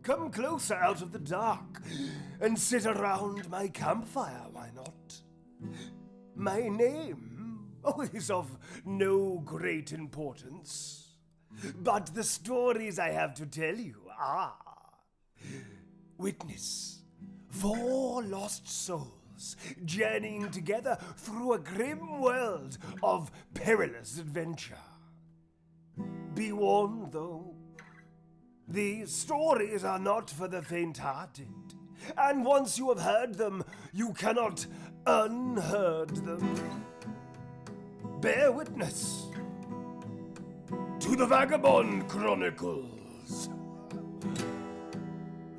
come closer out of the dark and sit around my campfire, why not? My name is of no great importance, but the stories I have to tell you are. Witness 4 lost souls journeying together through a grim world of perilous adventure. Be warned, though, these stories are not for the faint-hearted, and once you have heard them, you cannot unheard them. Bear witness to the Vagbond Chronicles.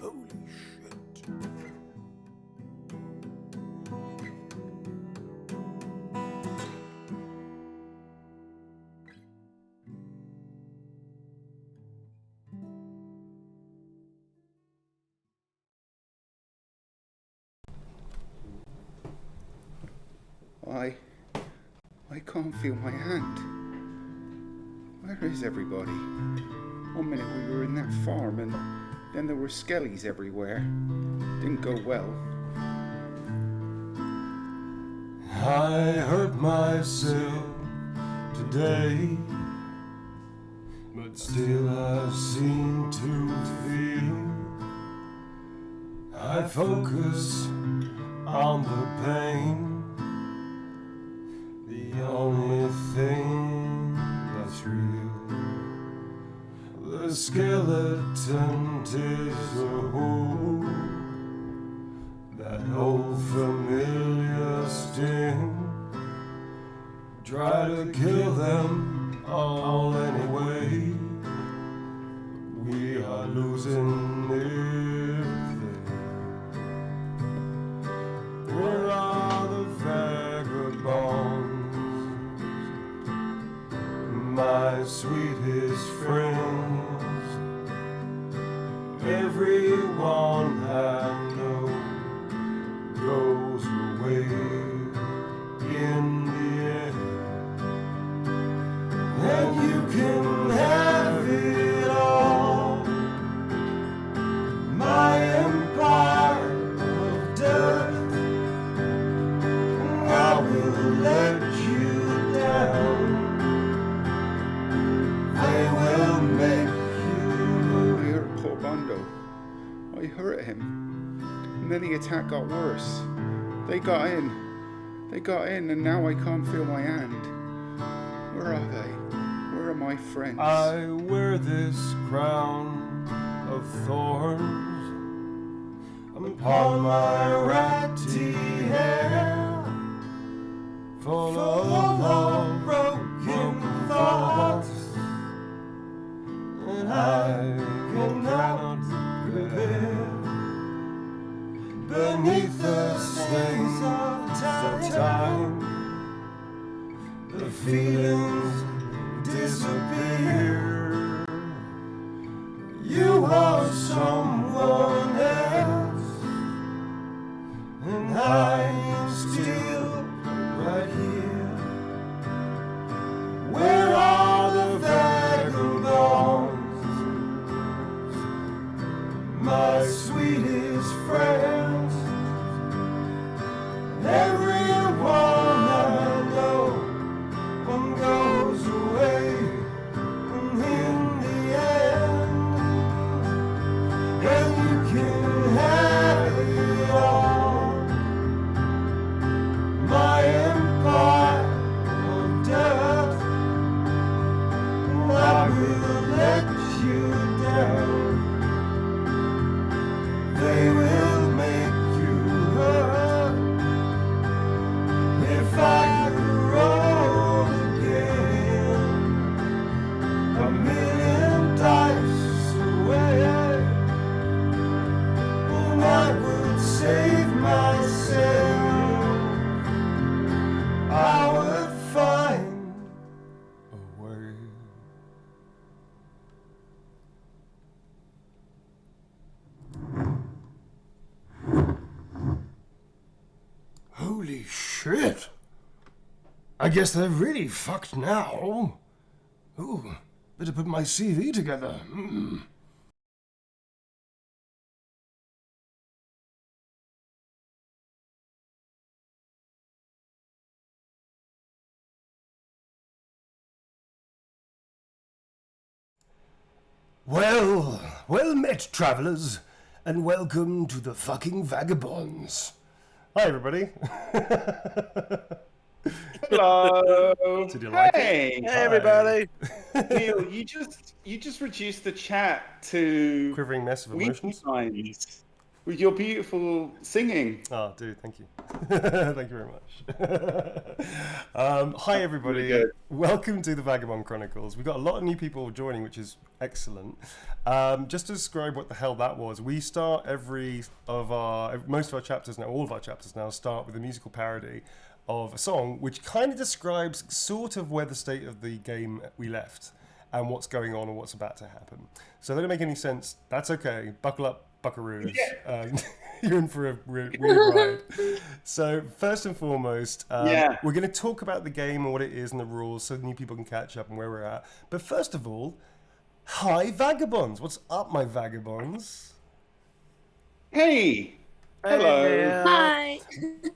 Holy shit. I can't feel my hand. Where is everybody? One minute we were in that farm and then there were skellies everywhere. Didn't go well. I hurt myself today, but still I seem to feel. I focus on the pain. The only thing that's real. The skeleton is a hole. That old familiar sting. Try to kill them all anyway. We are losing everything. Where are the vagabonds? My sweetest friends, everyone I know goes away in the end, and you can have it all. My empire of death, I will let you down. I will make you. I hurt poor Bondo. I hurt him. And then the attack got worse. They got in and now I can't feel my hand. Where are they? Where are my friends? I wear this crown of thorns upon my ratty hair, full of broken thoughts. And I cannot repair beneath the stains of time. The feelings disappear. You are someone else, and I'm still right here. Where are the vagabonds? My sweetest friends, everyone I know, one goes away in the end, and you can have it all. My empire of death, I will let you down. They will make you hurt. If I could roll again, a million dice away, and I would save myself. I would find a way. Holy shit! I guess they're really fucked now. Ooh, better put my CV together. Well met, travellers, and welcome to the fucking Vagabonds. Hi, everybody. Hello. Did you like it? Hey, Hey, everybody. Neil, you just reduced the chat to Quivering mess of weepy emotions. signs with your beautiful singing. Oh, dude, thank you. Thank you very much. Hi, everybody. Really good. Welcome to the Vagabond Chronicles. We've got a lot of new people joining, which is excellent. Just to describe what the hell that was, we start most of our chapters now, all of our chapters now, start with a musical parody of a song which kind of describes sort of where the state of the game we left and what's going on and what's about to happen. So if they don't make any sense, that's okay. Buckle up, buckaroos. You're in for a weird ride. So first and foremost, we're going to talk about the game and what it is and the rules so new people can catch up and where we're at. But first of all, hi Vagabonds. What's up, my Vagabonds? Hey. Hello. Hi.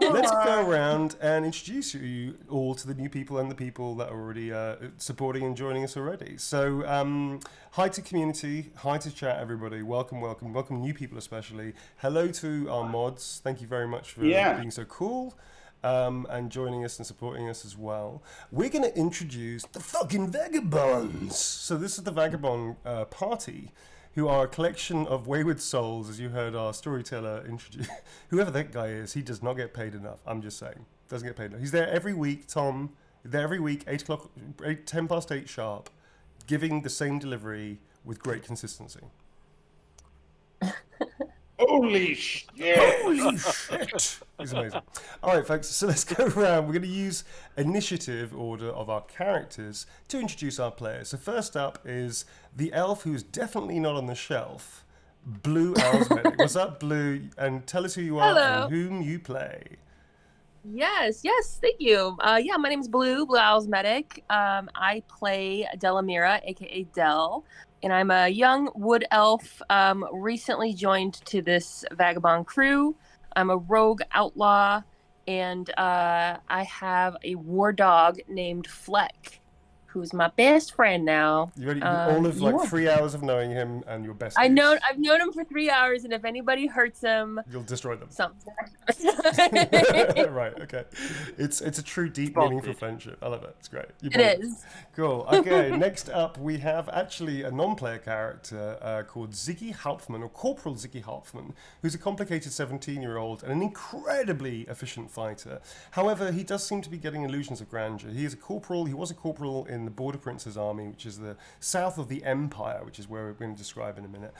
Let's go around and introduce you all to the new people and the people that are already supporting and joining us already. So, hi to community, hi to chat, everybody. Welcome new people especially. Hello to our mods. Thank you very much for being so cool and joining us and supporting us as well. We're going to introduce the fucking Vagabonds. So this is the Vagabond party, who are a collection of wayward souls, as you heard our storyteller introduce. Whoever that guy is, he does not get paid enough. I'm just saying. Doesn't get paid enough. He's there every week, Tom. There every week, 10 past 8 sharp, giving the same delivery with great consistency. Holy shit. Holy shit! He's amazing. All right, folks, so let's go around. We're going to use initiative order of our characters to introduce our players. So first up is the elf who's definitely not on the shelf, Blue Alsmedic. What's up, Blue? And tell us who you are Hello. and whom you play. Yes, thank you. My name's Blue Alsmedic. I play Delamira, aka Del, and I'm a young wood elf, recently joined to this vagabond crew. I'm a rogue outlaw, and I have a war dog named Fleck, who's my best friend now. You ready? All of 3 hours of knowing him and your best. I've known him for 3 hours, and if anybody hurts him, you'll destroy them. something. Right. Okay. It's a true, deep, meaningful friendship. I love it. It's great. It is. Cool. Okay. Next up, we have actually a non-player character called Ziggy Hauptmann, or Corporal Ziggy Hauptmann, who's a complicated 17-year-old and an incredibly efficient fighter. However, he does seem to be getting illusions of grandeur. He is a corporal. He was a corporal in the Border Prince's army, which is the south of the Empire, which is where we're going to describe in a minute.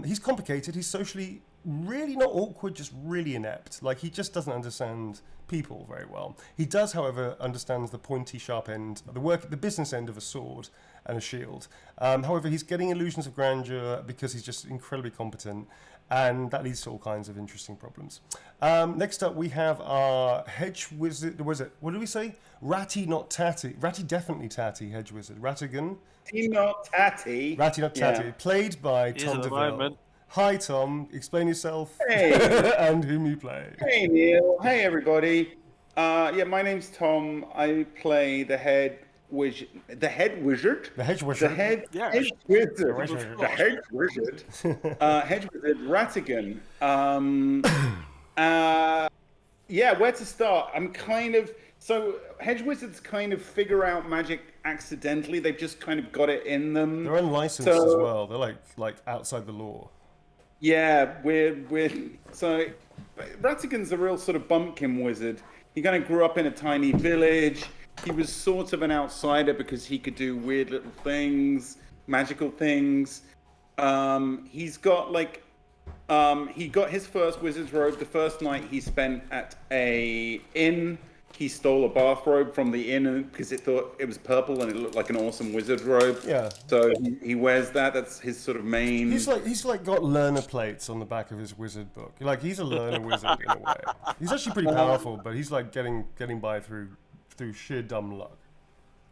He's complicated. He's socially really not awkward, just really inept. Like, he just doesn't understand people very well. He does, however, understands the pointy, sharp end, the business end of a sword and a shield. However, he's getting illusions of grandeur because he's just incredibly competent, and that leads to all kinds of interesting problems. Next up, we have our hedge wizard. What do we say? Ratty, not tatty. Ratty, definitely tatty. Hedge wizard. Ratigan. Ratty, not tatty. Ratty, not tatty. Yeah. Played by Tom DeVille. Hi, Tom. Explain yourself. Hey. And whom you play. Hey, Neil. Hey, everybody. My name's Tom. I play the head wizard. The hedge wizard. Hedge wizard. Hedge wizard, Ratigan. Where to start? Hedge wizards kind of figure out magic accidentally. They've just kind of got it in them. They're unlicensed as well. They're like outside the law. Yeah, so Ratigan's a real sort of bumpkin wizard. He kind of grew up in a tiny village. He was sort of an outsider because he could do weird little things, magical things. He got his first wizard's robe the first night he spent at a inn. He stole a bathrobe from the inn because it thought it was purple and it looked like an awesome wizard robe. Yeah. So he wears that. That's his sort of main. He's got learner plates on the back of his wizard book. Like, he's a learner wizard in a way. He's actually pretty powerful, but he's like getting by through sheer dumb luck.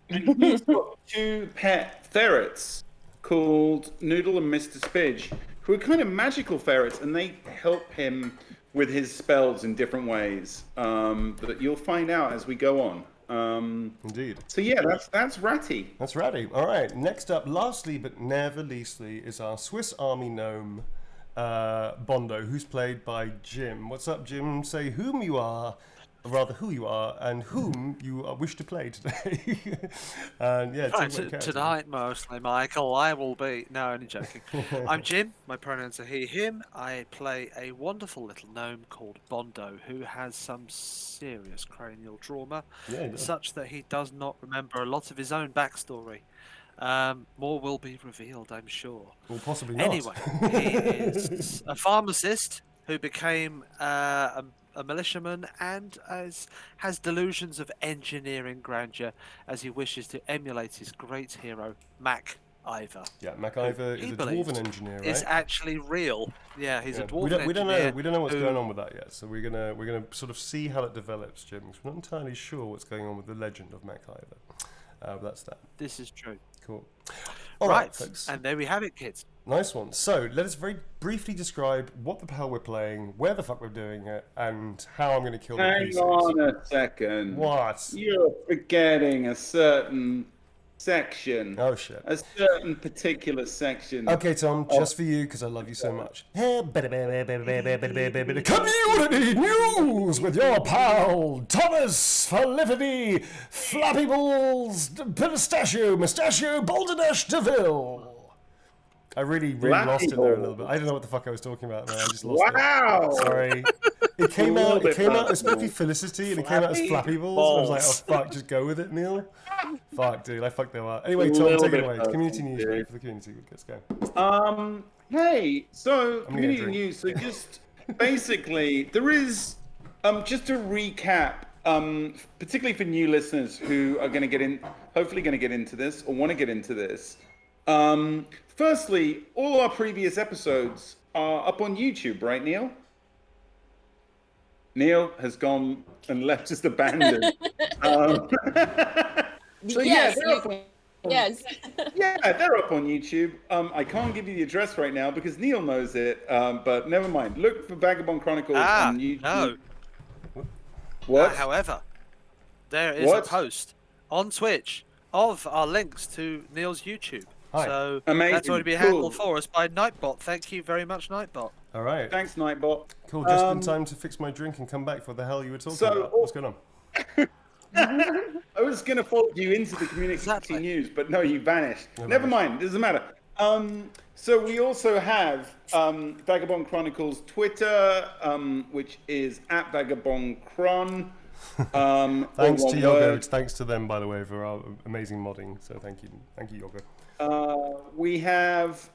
He's got 2 pet ferrets called Noodle and Mr. Spidge, who are kind of magical ferrets, and they help him with his spells in different ways that you'll find out as we go on. Indeed. So yeah, that's Ratty. That's Ratty. All right. Next up, lastly but never leastly, is our Swiss Army gnome, Bondo, who's played by Jim. What's up, Jim? Say whom you are, or rather who you are, and whom you wish to play today. And yeah, Right, tonight mostly, Michael. I will be. No, only joking. I'm Jim. My pronouns are he, him. I play a wonderful little gnome called Bondo, who has some serious cranial trauma, such that he does not remember a lot of his own backstory. More will be revealed, I'm sure. Well, possibly not. Anyway, he is a pharmacist who became a militiaman and has delusions of engineering grandeur as he wishes to emulate his great hero, Mac Ivor. Yeah, Mac Ivor is a dwarven engineer, right? Is actually real. Yeah, he's a dwarven engineer. We don't know what's going on with that yet, so we're gonna sort of see how it develops, Jim. We're not entirely sure what's going on with the legend of Mac Ivor. But that's that. This is true. Cool. All right, folks. And there we have it, kids. Nice one. So let us very briefly describe what the hell we're playing, where the fuck we're doing it, and how I'm going to kill the PCs. Hang on a second. What? You're forgetting a certain section. Oh shit. A certain particular section. Okay, Tom, just for you, because I love you so much. Community news with your pal, Thomas Falifity, Flappy Balls, Mustachio, Balderdash DeVille. I really lost it there a little bit. I don't know what the fuck I was talking about there. I just lost it. Sorry. It came out as Flippy Felicity and it came out as Flappy Balls. I was like, oh fuck, just go with it, Neil. Fuck, dude, I fucked them up. Anyway, Tom, take it away. Community news, ready for the community. Let's go. Hey, so community news. So just basically, there is just to recap, particularly for new listeners who are going to hopefully going to get into this or want to get into this. Firstly, all our previous episodes are up on YouTube, right, Neil? Neil has gone and left, just abandoned. So yes, yeah, they're up on YouTube. I can't give you the address right now because Neil knows it, but never mind. Look for Vagabond Chronicles on YouTube. No. What? However, there is a post on Twitch of our links to Neil's YouTube. Hi. So amazing. That's already been handled for us by Nightbot. Thank you very much, Nightbot. All right. Thanks, Nightbot. Cool. Just in time to fix my drink and come back for the hell you were talking about. What's going on? I was going to follow you into the community news, but no, you vanished. Never mind. Doesn't matter. So we also have Vagabond Chronicles Twitter, which is @VagabondChron. Thanks to Yogo. Thanks to them, by the way, for our amazing modding. So thank you, Yogo. We have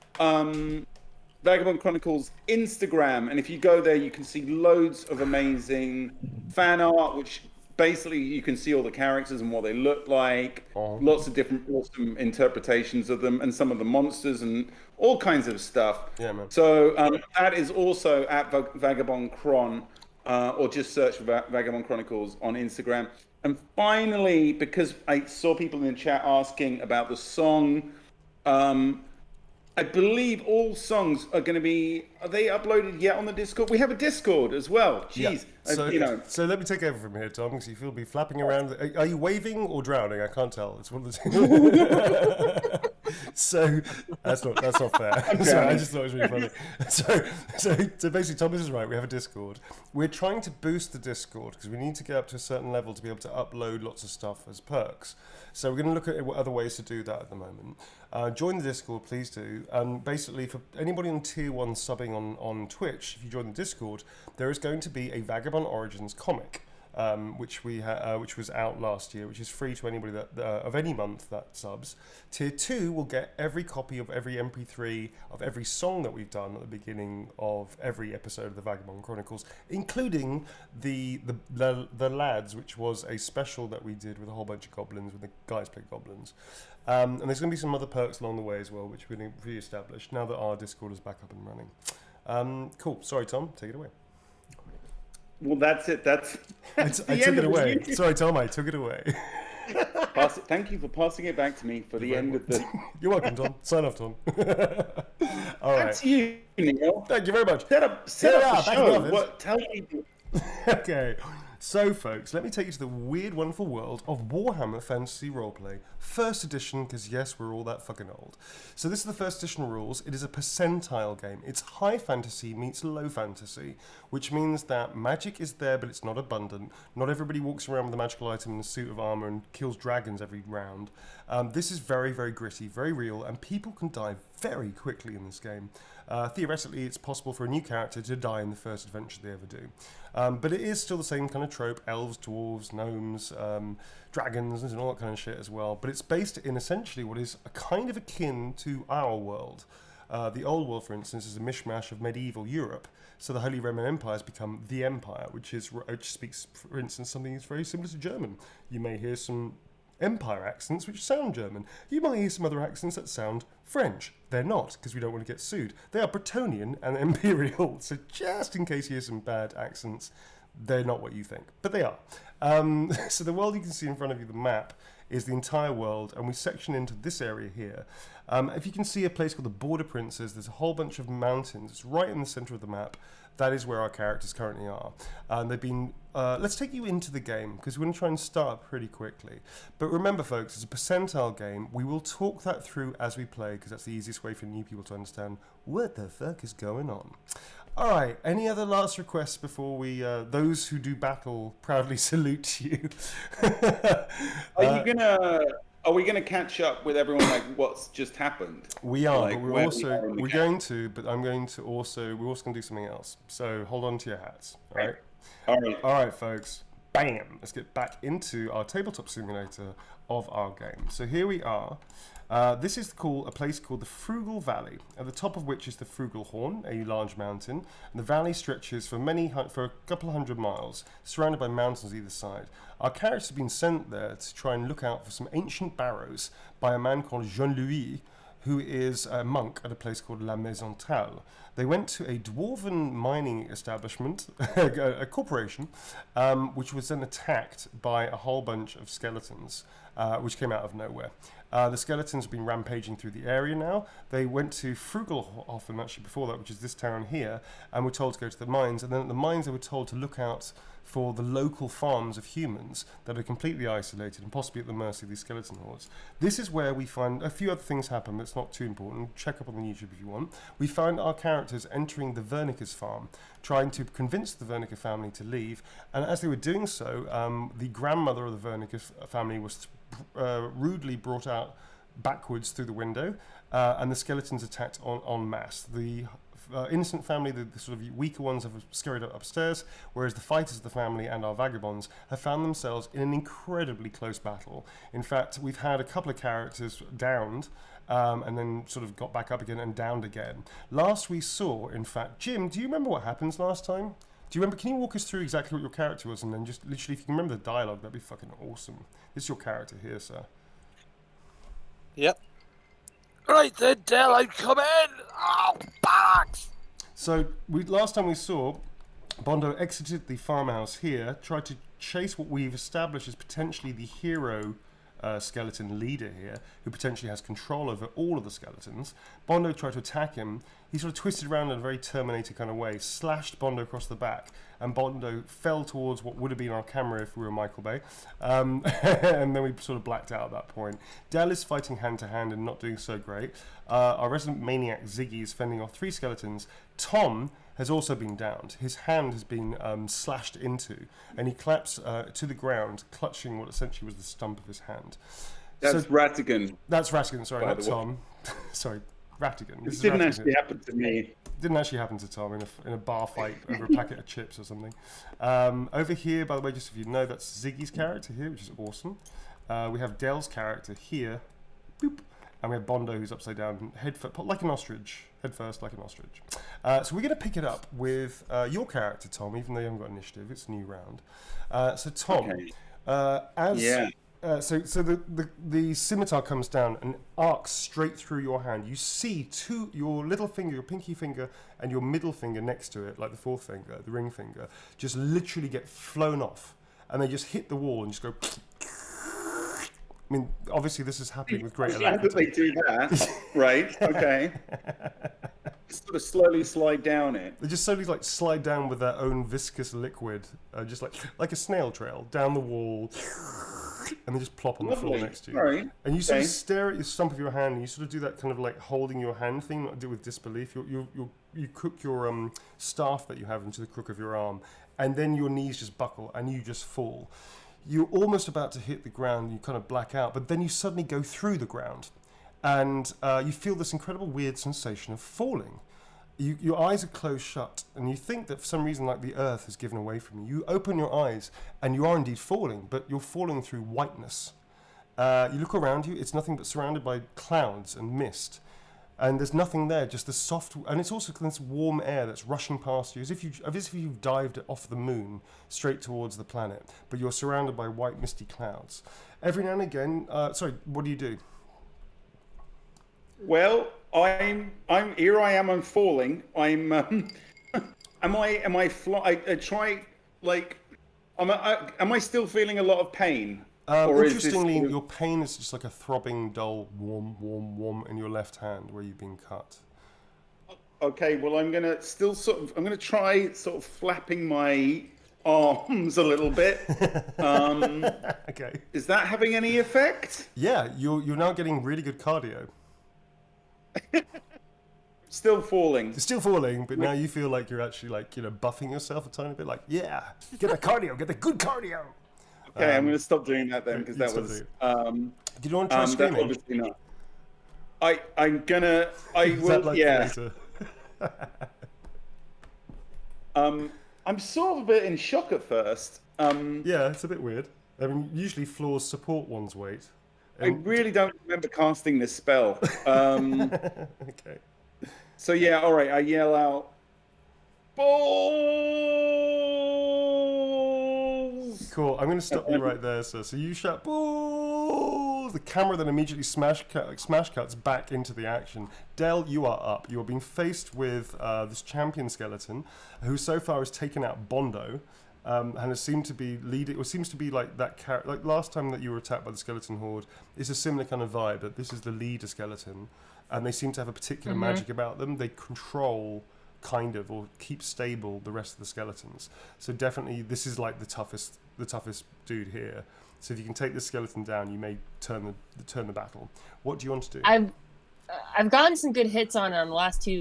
Vagabond Chronicles Instagram, and if you go there, you can see loads of amazing fan art, which basically you can see all the characters and what they look like, lots of different awesome interpretations of them, and some of the monsters and all kinds of stuff. Yeah, man. So that is also @Vagabond Chron, or just search for Vagabond Chronicles on Instagram. And finally, because I saw people in the chat asking about the song, I believe all songs are going to be, are they uploaded yet on the Discord? We have a Discord as well. Jeez. Yeah. So let me take over from here, Tom, because you'll be flapping around. Are you waving or drowning? I can't tell. It's one of the two. So that's not fair. Sorry, I just thought it was really funny. So basically, Thomas is right. We have a Discord. We're trying to boost the Discord because we need to get up to a certain level to be able to upload lots of stuff as perks. So we're going to look at other ways to do that at the moment. Join the Discord, please do. Basically, for anybody on Tier 1 subbing on Twitch, if you join the Discord, there is going to be a Vagabond Origins comic, which was out last year, which is free to anybody that of any month that subs. Tier 2 will get every copy of every MP3 of every song that we've done at the beginning of every episode of the Vagabond Chronicles, including the Lads, which was a special that we did with a whole bunch of goblins when the guys played goblins. And there's going to be some other perks along the way as well, which we're going to re-establish now that our Discord is back up and running. Cool. Sorry, Tom. Take it away. Well, that's it. I took it away. Sorry, Tom. I took it away. Thank you for passing it back to me for the end of the... You're welcome, Tom. Sign off, Tom. All right. That's you, Neil. Thank you very much. Set up the show. Tell people. Okay. So, folks, let me take you to the weird, wonderful world of Warhammer Fantasy Roleplay. First edition, because yes, we're all that fucking old. So this is the first edition rules. It is a percentile game. It's high fantasy meets low fantasy, which means that magic is there, but it's not abundant. Not everybody walks around with a magical item and a suit of armor and kills dragons every round. This is very, very gritty, very real, and people can die very quickly in this game. Theoretically, it's possible for a new character to die in the first adventure they ever do. But it is still the same kind of trope, elves, dwarves, gnomes, dragons, and all that kind of shit as well. But it's based in essentially what is a kind of akin to our world. The old world, for instance, is a mishmash of medieval Europe. So the Holy Roman Empire has become the Empire, which speaks, for instance, something that's very similar to German. You may hear some Empire accents which sound German. You might hear some other accents that sound French. They're not, because we don't want to get sued. They are Bretonnian and Imperial, so just in case you hear some bad accents, they're not what you think, but they are. So the world you can see in front of you, the map, is the entire world, and we section into this area here. If you can see a place called the Border Princes, there's a whole bunch of mountains. It's right in the center of the map. That is where our characters currently are. They've been. Let's take you into the game, because we're going to try and start pretty quickly. But remember, folks, it's a percentile game. We will talk that through as we play, because that's the easiest way for new people to understand what the fuck is going on. All right, any other last requests before we, those who do battle proudly salute you? Are we gonna catch up with everyone like what's just happened? We are, like, but we're going to, but I'm going to also, we're also going to do something else. So hold on to your hats, all right? All right, folks. Bam! Let's get back into our tabletop simulator of our game. So here we are. This is a place called the Frugal Valley, at the top of which is the Frugal Horn, a large mountain. And the valley stretches for a couple of 100 miles, surrounded by mountains either side. Our characters have been sent there to try and look out for some ancient barrows by a man called Jean-Louis, who is a monk at a place called La Maison Tal. They went to a dwarven mining establishment, a corporation, which was then attacked by a whole bunch of skeletons, which came out of nowhere. The skeletons have been rampaging through the area now. They went to Frugalhofen, actually before that, which is this town here, and were told to go to the mines. And then at the mines they were told to look out for the local farms of humans that are completely isolated and possibly at the mercy of these skeleton hordes. This is where we find a few other things happen, but it's not too important. Check up on the YouTube if you want. We find our characters entering the Wernicke's farm, trying to convince the Wernicke family to leave. And as they were doing so, the grandmother of the Wernicke family was rudely brought out backwards through the window, and the skeletons attacked en masse. The innocent family, the sort of weaker ones, have scurried upstairs, whereas the fighters of the family and our vagabonds have found themselves in an incredibly close battle. In fact, we've had a couple of characters downed, and then sort of got back up again and downed again. Last we saw, in fact, Jim, do you remember what happens last time? Do you remember? Can you walk us through exactly what your character was, and then just literally, if you can remember the dialogue, that'd be fucking awesome. This is your character here, sir. Yep. Right then, Del, I'm coming! Oh, box! So, last time we saw, Bondo exited the farmhouse here, tried to chase what we've established as potentially the hero skeleton leader here, who potentially has control over all of the skeletons. Bondo tried to attack him. He sort of twisted around in a very Terminator kind of way, slashed Bondo across the back, and Bondo fell towards what would have been our camera if we were Michael Bay. And then we sort of blacked out at that point. Del is fighting hand to hand and not doing so great. Our resident maniac Ziggy is fending off 3 skeletons. Tom has also been downed. His hand has been slashed into, and he collapsed to the ground, clutching what essentially was the stump of his hand. That's Ratigan. That's Ratigan, sorry, not Tom. Sorry, Ratigan. This didn't actually happen to me. Didn't actually happen to Tom in a bar fight over a packet of chips or something. Over here, by the way, just so you know, that's Ziggy's character here, which is awesome. We have Del's character here. Boop. And we have Bondo, who's upside down, like an ostrich. Head first, like an ostrich. So we're going to pick it up with your character, Tom, even though you haven't got initiative. It's a new round. So Tom, okay. So the scimitar comes down and arcs straight through your hand. You see your little finger, your pinky finger, and your middle finger next to it, like the fourth finger, the ring finger, just literally get flown off, and they just hit the wall and just go I mean, obviously this is happening with great I'm glad that alacrity. they do that. Right. Okay. Sort of slowly slide down it. They just slowly like slide down with their own viscous liquid, just like a snail trail down the wall, and they just plop on the floor next to you. Right. And you sort of stare at the stump of your hand, and you sort of do that kind of like holding your hand thing, not do with disbelief. You crook your staff that you have into the crook of your arm, and then your knees just buckle, and you just fall. You're almost about to hit the ground, you kind of black out, but then you suddenly go through the ground, and you feel this incredible weird sensation of falling. Your eyes are closed shut, and you think that for some reason, like the earth has given away from you. You open your eyes, and you are indeed falling, but you're falling through whiteness. You look around you; it's nothing but surrounded by clouds and mist, and there's nothing there. Just the soft, and it's also this warm air that's rushing past you, as if you've dived off the moon straight towards the planet. But you're surrounded by white, misty clouds. Every now and again, sorry, what do you do? Well, I'm here. I'm falling. I'm. Am I still feeling a lot of pain? Interestingly, your pain is just like a throbbing, dull, warm in your left hand where you've been cut. Okay, well, I'm gonna try sort of flapping my arms a little bit. Okay. Is that having any effect? Yeah, you're now getting really good cardio. Still falling. You're still falling, but now you feel like you're actually like, buffing yourself a tiny bit. Like, yeah, get the cardio, get the good cardio. Okay, I'm going to stop doing that then, because that was. Did you want to try screaming? Obviously not. I'm gonna. I will. Like yeah. I'm sort of a bit in shock at first. Yeah, it's a bit weird. I mean, usually floors support one's weight. I really don't remember casting this spell. Okay. So yeah, all right. I yell out, "Balls!" Cool. I'm going to stop you right there, sir. So you shout balls. The camera then immediately smash cuts back into the action. Del, you are up. You are being faced with this champion skeleton, who so far has taken out Bondo. And it seemed to be leading. It seems to be like that character. Like last time that you were attacked by the skeleton horde, it's a similar kind of vibe. But this is the leader skeleton, and they seem to have a particular magic about them. They control, kind of, or keep stable the rest of the skeletons. So definitely, this is like the toughest dude here. So if you can take the skeleton down, you may turn the battle. What do you want to do? I've gotten some good hits on him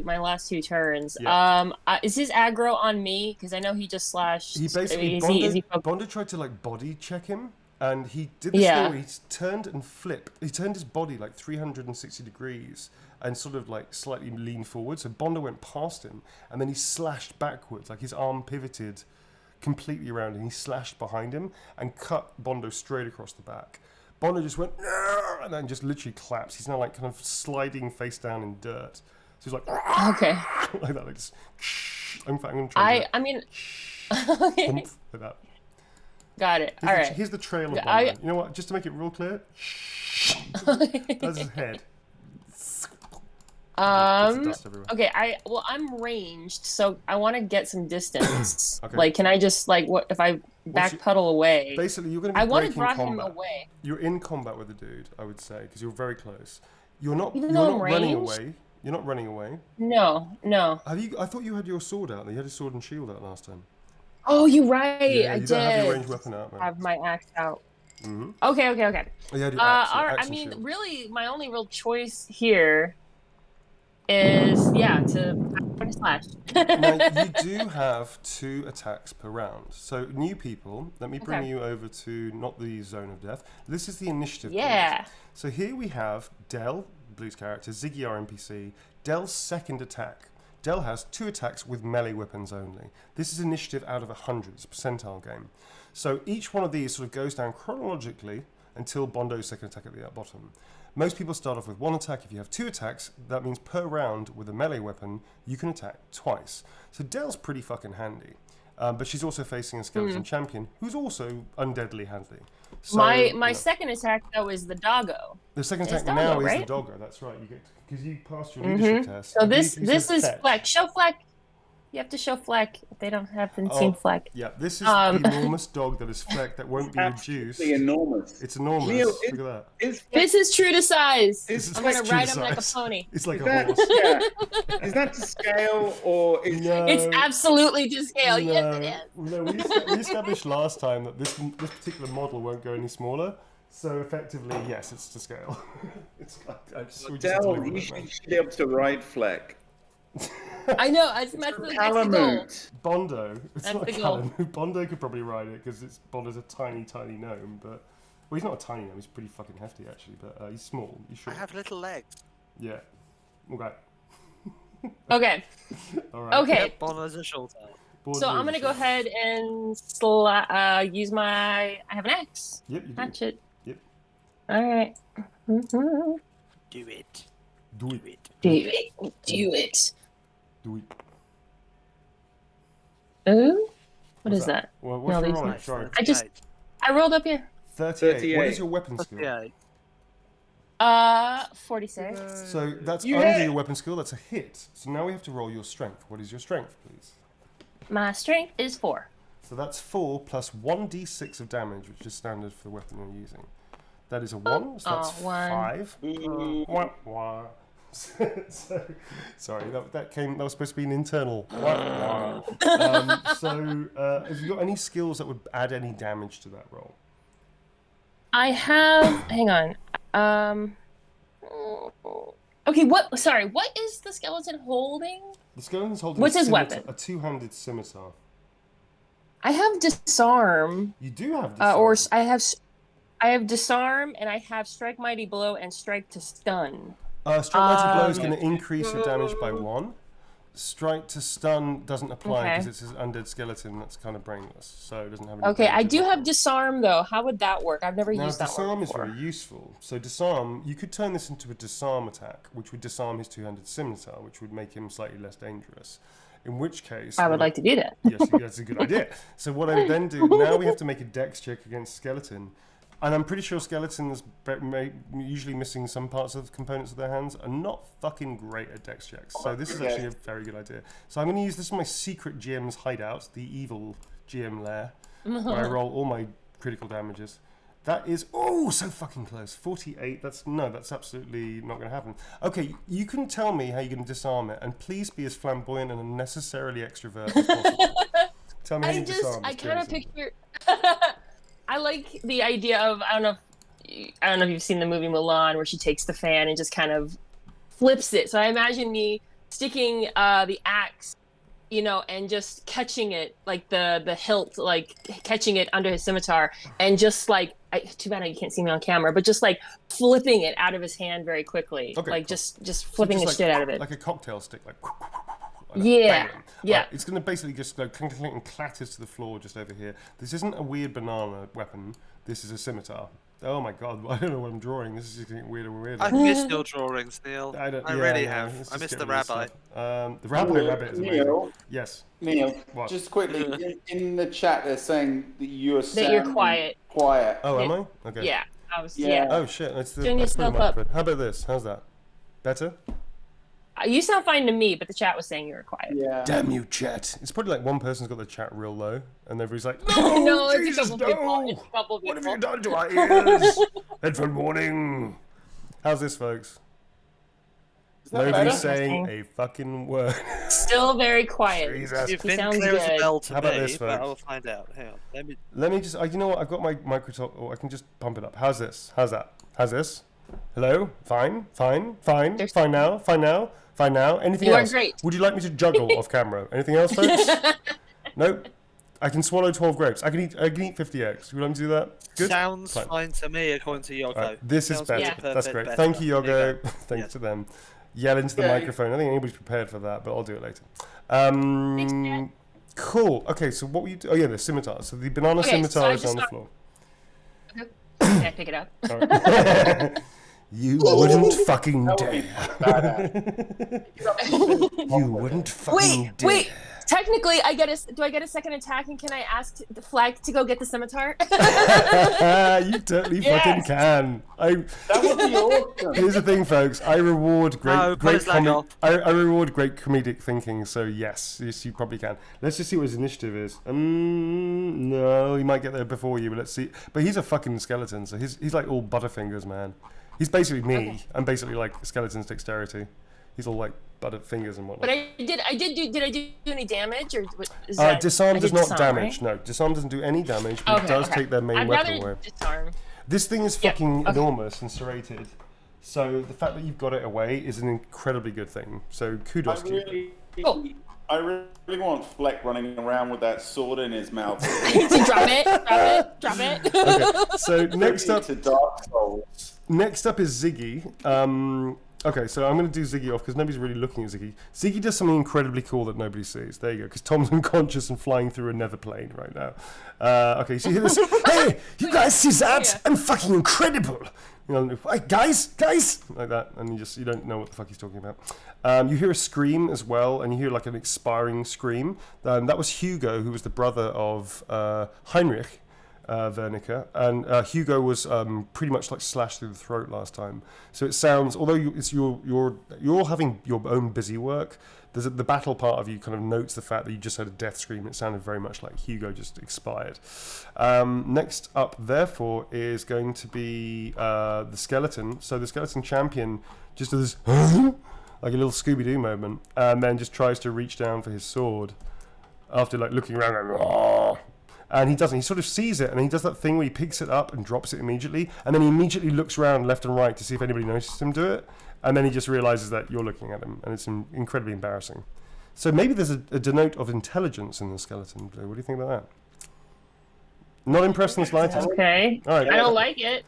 my last two turns. Yeah. Is his aggro on me? Because I know he just slashed. He basically Bondo tried to like body check him, and he did this thing where he turned and flipped. He turned his body like 360 degrees and sort of like slightly leaned forward. So Bondo went past him, and then he slashed backwards, like his arm pivoted completely around, and he slashed behind him and cut Bondo straight across the back. Bondo just went, and then just literally collapsed. He's now like kind of sliding face down in dirt. So he's like, okay, like that. Like just, in fact, I'm going to try. I mean, like that. Got it. All right. Here's the trail of Bondo. You know what? Just to make it real clear, that's his head. Okay, I'm ranged, so I want to get some distance. Okay. Like, can I just what if I backpedal away? Basically, you're going to be breaking combat. I want to draw him away. You're in combat with the dude, I would say, because you're very close. You're not running away. You're not running away. No. I thought you had your sword out. You had a sword and shield out last time. Oh, you're right. Yeah, I did. Don't have your ranged weapon out, man. Have my axe out. Mm-hmm. Okay. Oh, you had your axe, all right. axe I mean, shield. really, my only real choice here is to slash. Now, you do have 2 attacks per round. So new people, let me bring you over to not the zone of death. This is the initiative. Yeah. Point. So here we have Del, Blue's character, Ziggy, our NPC. Del's second attack. Del has 2 attacks with melee weapons only. This is initiative out of 100. It's a percentile game. So each one of these sort of goes down chronologically until Bondo's second attack at the bottom. Most people start off with 1 attack. If you have 2 attacks, that means per round with a melee weapon, you can attack twice. So Del's pretty fucking handy. But she's also facing a skeleton champion who's also undeadly handy. So, my second attack, though, is the doggo. The second attack now is the doggo. That's right. You get because you passed your leadership test. So this is flex. Show flex. You have to show Fleck if they haven't Oh, seen Fleck. Yeah, this is Um, the enormous dog that is Fleck that won't be reduced. Absolutely enormous. It's enormous. Neil, Look at that. This is true to size. Is I'm Fleck gonna true ride to him like a size? pony. It's like Is a that, horse. yeah. Is that to scale or is No, It's absolutely to scale. Yes, it is. No, we established last time that this particular model won't go any smaller. So effectively, yes, it's to scale. It's we just have to Dell, live with you it, man. should be able to ride Fleck. I know. That's the goal. Palamute. Bondo. It's That's not the goal. Callum. Bondo could probably ride it because Bondo's a tiny, tiny gnome. But well, he's not a tiny gnome. He's pretty fucking hefty actually. But he's small. He's I short. have little legs. Yeah. Okay. Okay. All right. Okay. Yep, Bono's a short tail. Board So I'm gonna go leadership. ahead and use my. I have an axe. Yep. You do. Hatchet. Yep. All right. Mhm. Do it. Do Do it. it. Do it. Do it. Do it. Ooh. What What's is that? Well, what's No, your these roll? are- Sorry. I rolled up here. 38. What 38. is your weapon skill? 38. 46. So that's You under hit. your weapon skill. That's a hit. So now we have to roll your strength. What is your strength, please? My strength is 4. So that's 4 plus 1d6 of damage, which is standard for the weapon you're using. That is a 1, so that's 1. 5. Wah, wah. So, sorry, that was supposed to be an internal. Wah, wah. Have you got any skills that would add any damage to that roll? I have. Hang on. Okay. What? Sorry. What is the skeleton holding? The skeleton's holding What's a his scimitar, weapon? a two-handed scimitar. I have disarm. You do have I have disarm, and I have strike mighty blow and strike to stun. Strike mighty blow is going to increase your damage by 1. Strike to stun doesn't apply Okay. because it's an undead skeleton that's kind of brainless, so it doesn't have any Okay, I damage do at all. have disarm though. How would that work? I've never Now, used that disarm one is before. very useful. So disarm, you could turn this into a disarm attack, which would disarm his two-handed scimitar, which would make him slightly less dangerous. In which case... I would like to do that. Yes, that's a good idea. So what I would then do, now we have to make a dex check against skeleton. And I'm pretty sure skeletons, usually missing some parts of components of their hands, are not fucking great at dex checks. So this is actually a very good idea. So I'm going to use this is my secret GM's hideout, the evil GM lair, where I roll all my critical damages. That is, oh, so fucking close. 48, that's absolutely not going to happen. Okay, you can tell me how you're going to disarm it, and please be as flamboyant and unnecessarily extrovert as possible. Tell me how you disarm I this kind of skeleton. picture. I like the idea of I don't know if you've seen the movie Mulan where she takes the fan and just kind of flips it. So I imagine me sticking the axe, and just catching it like the hilt, like catching it under his scimitar, and just like too bad you can't see me on camera, but just like flipping it out of his hand very quickly, Okay, like cool. just flipping the like, shit out of it. like a cocktail stick, like Yeah, bam. yeah. Right, it's going to basically just go clink, clink, and clatters to the floor just over here. This isn't a weird banana weapon. This is a scimitar. Oh my god, I don't know what I'm drawing. This is just getting weirder and weirder. I've missed your drawings, Neil. I really know, have. let's I just missed get the rid of rabbi. this stuff. The rabbit is amazing. Neil, Yes. Neil, What? just quickly, in the chat they're saying that you're That you're quiet. Quiet. Oh, am I? Okay. Yeah, I was. Yeah. Yeah. Oh shit, that's the Turn that's pretty yourself up. much good. How about this? How's that? Better? You sound fine to me, but the chat was saying you were quiet. Yeah. Damn you, chat. It's probably like one person's got the chat real low, and everybody's like, No, it's a Jesus, couple people. no! It's a couple What have people. you done to our ears? Headphone warning. How's this, folks? that Nobody's better? saying a fucking word. Still very quiet. Jesus. You've He been sounds clear as a good. bell to How about me, this, but I folks? will find out. Hang on. Let me. Let me just, you know what? I've got my micro, or I can just pump it up. How's this? How's that? How's this? Hello? Fine? Fine? Fine? There's- Fine now? Fine now? Fine now? Anything You are else? great. Would you like me to juggle off camera? Anything else, folks? Nope. I can swallow 12 grapes. I can eat 50 eggs. Would you like me to do that? Good? Sounds Fine. fine to me, according to Yogo. Right, this is Sounds better. Yeah. perfect That's great. better. Thank you, There Yogo. go. Thanks Yes. to them. Yell into the Okay. microphone. I don't think anybody's prepared for that, but I'll do it later. Thanks, Dad. Cool. Okay, so what were you do? Oh, yeah, the scimitar. So the banana Okay, scimitar so I is on the just floor. Can I pick it up? All right. You wouldn't fucking That would be dare. badass. You wouldn't fucking dare. Wait. Technically, do I get a second attack, and can I ask the flag to go get the scimitar? You totally fucking can. That would be awesome. Here's the thing, folks. I reward great off. I reward great comedic thinking. So yes, you probably can. Let's just see what his initiative is. No, he might get there before you, but let's see. But he's a fucking skeleton, so he's like all butterfingers, man. He's basically me. Okay. I'm basically like skeleton's dexterity. He's all like butterfingers and whatnot. But did I do any damage, or is disarm does not disarm, damage. right? No, disarm doesn't do any damage, but it does take their main I'd weapon rather away. disarm. This thing is fucking enormous and serrated. So the fact that you've got it away is an incredibly good thing. So kudos to you. I really want Fleck running around with that sword in his mouth. Drop it. Okay, so next up, to Dark Souls. next up is Ziggy. Okay, so I'm going to do Ziggy off because nobody's really looking at Ziggy. Ziggy does something incredibly cool that nobody sees. There you go, because Tom's unconscious and flying through a nether plane right now. Okay, so you hear this. Hey, you guys see that? Yeah. I'm fucking incredible. You know, hey, guys, like that, and you don't know what the fuck he's talking about. You hear a scream as well, and you hear like an expiring scream. That was Hugo, who was the brother of Heinrich. Wernicke, and Hugo was pretty much like slashed through the throat last time. So it sounds, although you're all having your own busy work, the battle part of you kind of notes the fact that you just had a death scream. It sounded very much like Hugo just expired. Next up, therefore, is going to be the skeleton. So the skeleton champion just does like a little Scooby-Doo moment, and then just tries to reach down for his sword after like looking around and "Argh!" And he doesn't. He sort of sees it, and he does that thing where he picks it up and drops it immediately, and then he immediately looks around left and right to see if anybody notices him do it, and then he just realizes that you're looking at him, and it's incredibly embarrassing. So maybe there's a denote of intelligence in the skeleton. What do you think about that? Not impressed in the slightest? Okay. All right. I don't like it.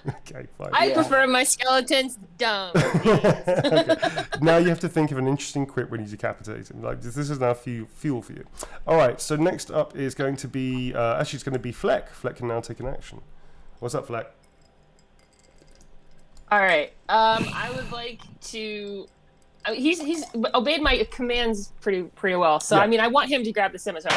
Okay, fine. I prefer my skeletons dumb. Okay. Now you have to think of an interesting quip when you decapitate him. Like this is now fuel for you. All right. So next up is going to be actually it's going to be Fleck. Fleck can now take an action. What's up, Fleck? All right. I would like to. He's obeyed my commands pretty well. So Yeah. I mean, I want him to grab the scimitar.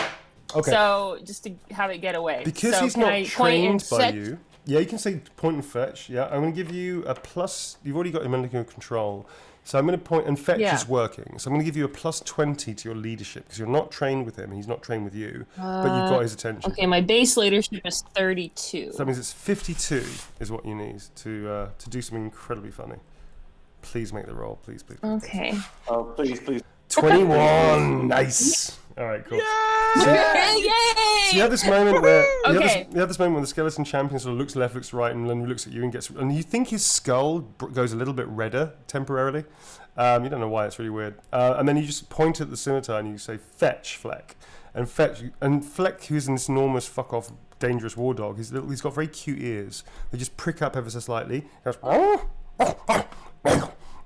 Okay. So just to have it get away. Because so he's can not I point trained and by set- you. Yeah, you can say point and fetch. Yeah, I'm going to give you a plus. You've already got him under your control. So I'm going to point, and fetch is working. So I'm going to give you a plus 20 to your leadership because you're not trained with him. He's not trained with you, but you've got his attention. Okay, my base leadership is 32. So that means it's 52 is what you need to do something incredibly funny. Please make the roll, please. Okay. Oh, please. 21, nice. All right, cool. Yay! So you have this moment where Okay. you have this moment when the skeleton champion sort of looks left, looks right, and then looks at you and you think his skull goes a little bit redder temporarily. You don't know why, it's really weird. And then you just point at the scimitar and you say, "Fetch, Fleck," and Fleck, who's in this enormous fuck off dangerous war dog, he's got very cute ears. They just prick up ever so slightly. He goes,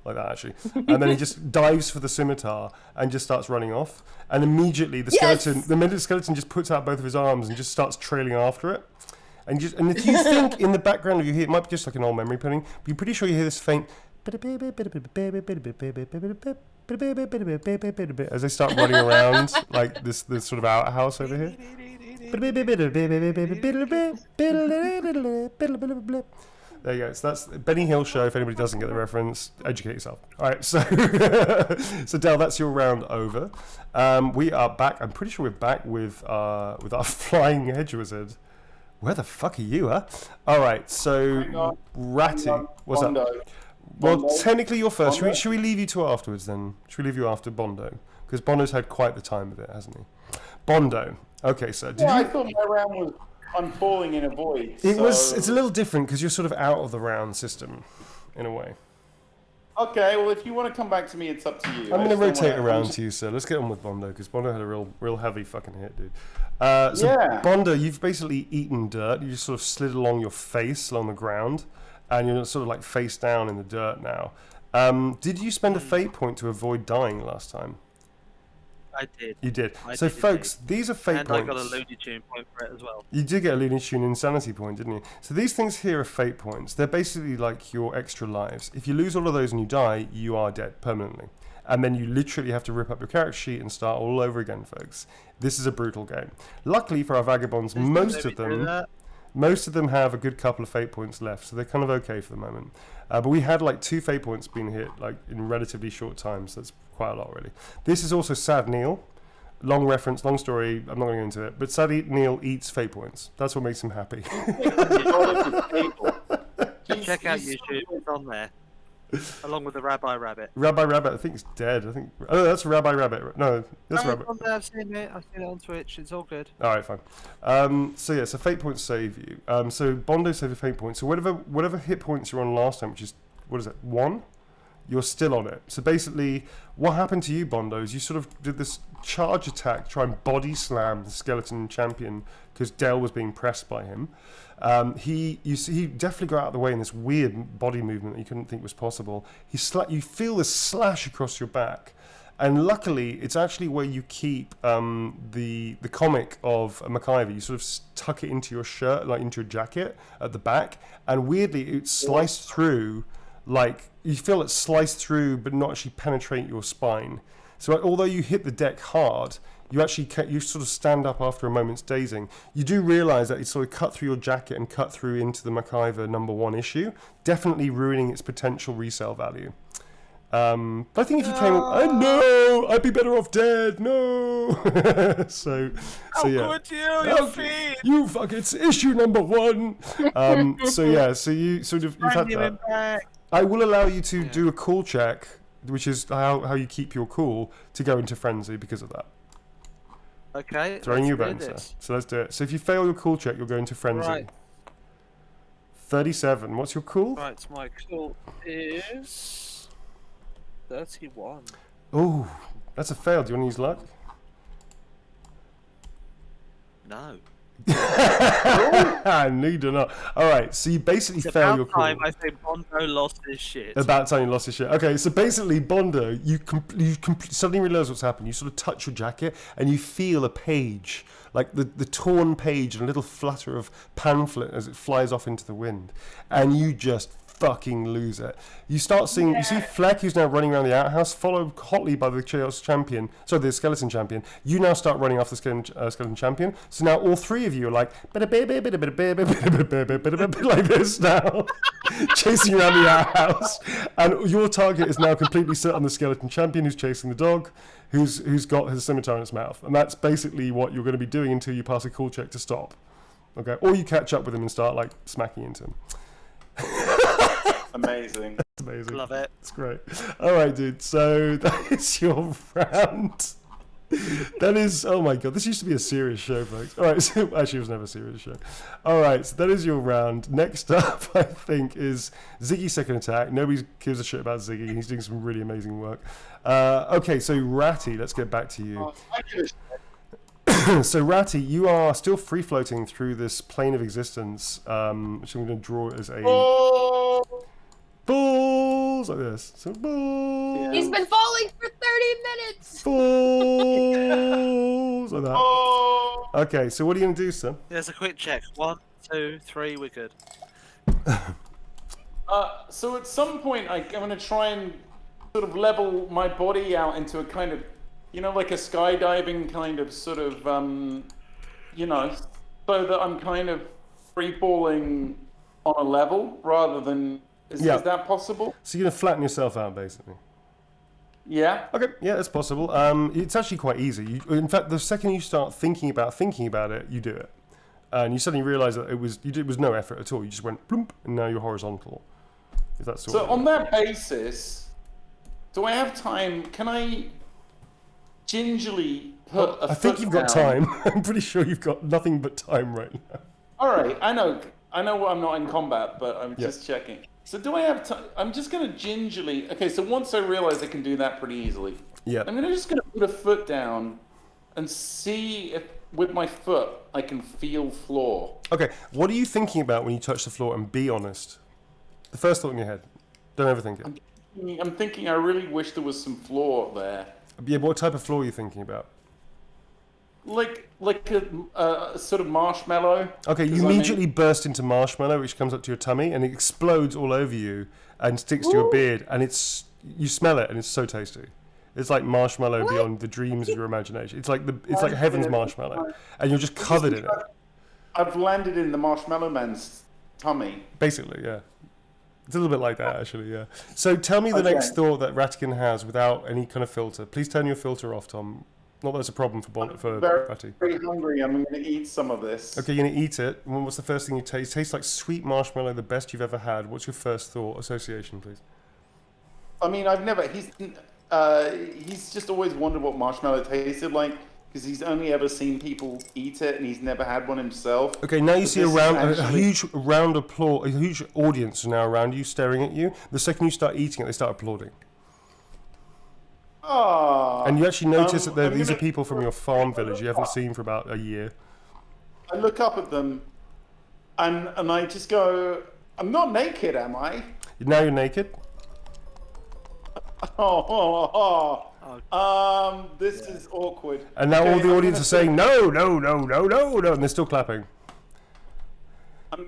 like that actually, and then he just dives for the scimitar and just starts running off, and immediately the skeleton just puts out both of his arms and just starts trailing after it, and if you think in the background of you hear, it might be just like an old memory pudding, but you're pretty sure you hear this faint as they start running around like this sort of outhouse over here. There you go. So that's Benny Hill show. If anybody doesn't get the reference, educate yourself. All right. So, so Del, that's your round over. We are back. I'm pretty sure we're back with our flying hedge wizard. Where the fuck are you, huh? All right. So, Ratty, what's up? Well, technically you're first. Should we leave you two afterwards then? Should we leave you after Bondo? Because Bondo's had quite the time of it, hasn't he? Bondo. Okay. So I thought my round was. I'm falling in a void. It's a little different because you're sort of out of the round system, in a way. Okay, well, if you want to come back to me, it's up to you. I'm going to rotate around to you, sir. Let's get on with Bondo because Bondo had a real heavy fucking hit, dude. So Bondo, you've basically eaten dirt. You just sort of slid along your face along the ground, and you're sort of like face down in the dirt now. Did you spend a fate point to avoid dying last time? I did. You did. I So, did folks, these are fate and points. I got a Looney Tune point for it as well. You did get a Looney Tune insanity point, didn't you? So these things here are fate points. They're basically like your extra lives. If you lose all of those and you die, you are dead permanently. and then you literally have to rip up your character sheet and start all over again, folks. This is a brutal game. Luckily for our Vagabonds, most of them have a good couple of fate points left, so they're kind of okay for the moment. But we had like 2 fate points being hit like in relatively short time, so that's quite a lot, really. This is also Sad Neil. Long reference, long story, I'm not going to go into it. But Sad Neil eats fate points. That's what makes him happy. Check out YouTube, it's on there. Along with the Rabbi Rabbit. Rabbi Rabbit, I think it's dead. Oh, that's Rabbi Rabbit. No, that's Rabbit. I've seen it on Twitch. It's all good. All right, fine. So fate points save you. So Bondo save a fate point. So whatever hit points you're on last time, which is, what is it, 1? You're still on it. So basically, what happened to you, Bondo, is you sort of did this charge attack, try and body slam the skeleton champion because Del was being pressed by him. He definitely got out of the way in this weird body movement that you couldn't think was possible. You feel this slash across your back, and luckily it's actually where you keep the comic of MacIver. You sort of tuck it into your shirt, like into your jacket at the back, and weirdly it's sliced through. Like you feel it slice through, but not actually penetrate your spine. So although you hit the deck hard, you sort of stand up after a moment's dazing. You do realise that it sort of cut through your jacket and cut through into the MacIver #1 issue, definitely ruining its potential resale value. But I think if you came, no, I'd be better off dead. No. so yeah. Good you feet. You fuck! It's issue #1. So you sort of you've had that. Back. I will allow you to do a cool check, which is how you keep your cool, to go into frenzy because of that. Okay. Throwing you a bouncer. So let's do it. So if you fail your cool check, you'll go into frenzy. Right. 37. What's your cool? Right, my cool is 31. Oh, that's a fail. Do you want to use luck? No. No, you do not. All right, so you basically fail your cool. About time I think Bondo lost his shit. About time you lost his shit. Okay, so basically, Bondo, you suddenly realise what's happened. You sort of touch your jacket and you feel a page, like the torn page, and a little flutter of pamphlet as it flies off into the wind, and you just fucking lose it. You start seeing, you see Fleck, who's now running around the outhouse, followed hotly by the the skeleton champion. You now start running off the skeleton champion. So now all 3 of you are like like this now, chasing around the outhouse, and your target is now completely set on the skeleton champion, who's chasing the dog, who's got his scimitar in its mouth, and that's basically what you're going to be doing until you pass a cool check to stop. Okay, or you catch up with him and start like smacking into him. Amazing. That's amazing. Love it. It's great. All right, dude. So that is your round. That is, oh my god, this used to be a serious show, folks. All right, so actually it was never a serious show. All right, so that is your round. Next up, I think, is Ziggy's second attack. Nobody gives a shit about Ziggy. He's doing some really amazing work. Okay, so Ratty, let's get back to you. So Ratty, you are still free floating through this plane of existence, which I'm going to draw as a balls like this. So balls. He's been falling for 30 minutes. Balls like that. Okay, so what are you going to do, sir? There's a quick check. 1, 2, 3, we're good. So at some point, I'm going to try and sort of level my body out into a kind of, like a skydiving kind of sort of, so that I'm kind of free falling on a level rather than. Is that possible? So you're going to flatten yourself out, basically. Yeah. Okay, yeah, that's possible. It's actually quite easy. In fact, the second you start thinking about it, you do it. And you suddenly realise that it was no effort at all. You just went plump, and now you're horizontal. If that's so on that basis, do I have time? Can I gingerly put a I think you've got time. I'm pretty sure you've got nothing but time right now. All right, I know I'm not in combat, but I'm just checking. So do I have time? I'm just going to gingerly. Okay, so once I realize I can do that pretty easily, I'm just going to put a foot down and see if with my foot I can feel floor. Okay, what are you thinking about when you touch the floor? And be honest. The first thought in your head. Don't overthink it. I'm thinking I really wish there was some floor there. Yeah, but what type of floor are you thinking about? Like a sort of marshmallow. Okay, you immediately burst into marshmallow, which comes up to your tummy, and it explodes all over you and sticks to your beard, and you smell it, and it's so tasty. It's like marshmallow beyond the dreams of your imagination. It's like heaven's marshmallow, and you're just covered in it. I've landed in the Marshmallow Man's tummy. Basically, yeah. It's a little bit like that, actually, yeah. So tell me the next thought that Ratigan has without any kind of filter. Please turn your filter off, Tom. Not that it's a problem for Ratty. Very hungry. I'm going to eat some of this. Okay, you're going to eat it. What's the first thing you taste? It tastes like sweet marshmallow, the best you've ever had. What's your first thought, association, please? I mean, he's just always wondered what marshmallow tasted like, because he's only ever seen people eat it, and he's never had one himself. Okay, now you see a huge round applause, a huge audience now around you, staring at you. The second you start eating it, they start applauding. Oh. And you actually notice that these are people from your farm village you haven't seen for about a year. I look up at them, and I just go, I'm not naked, am I? Now you're naked. This is awkward. And now all the audience are saying, no, and they're still clapping. I'm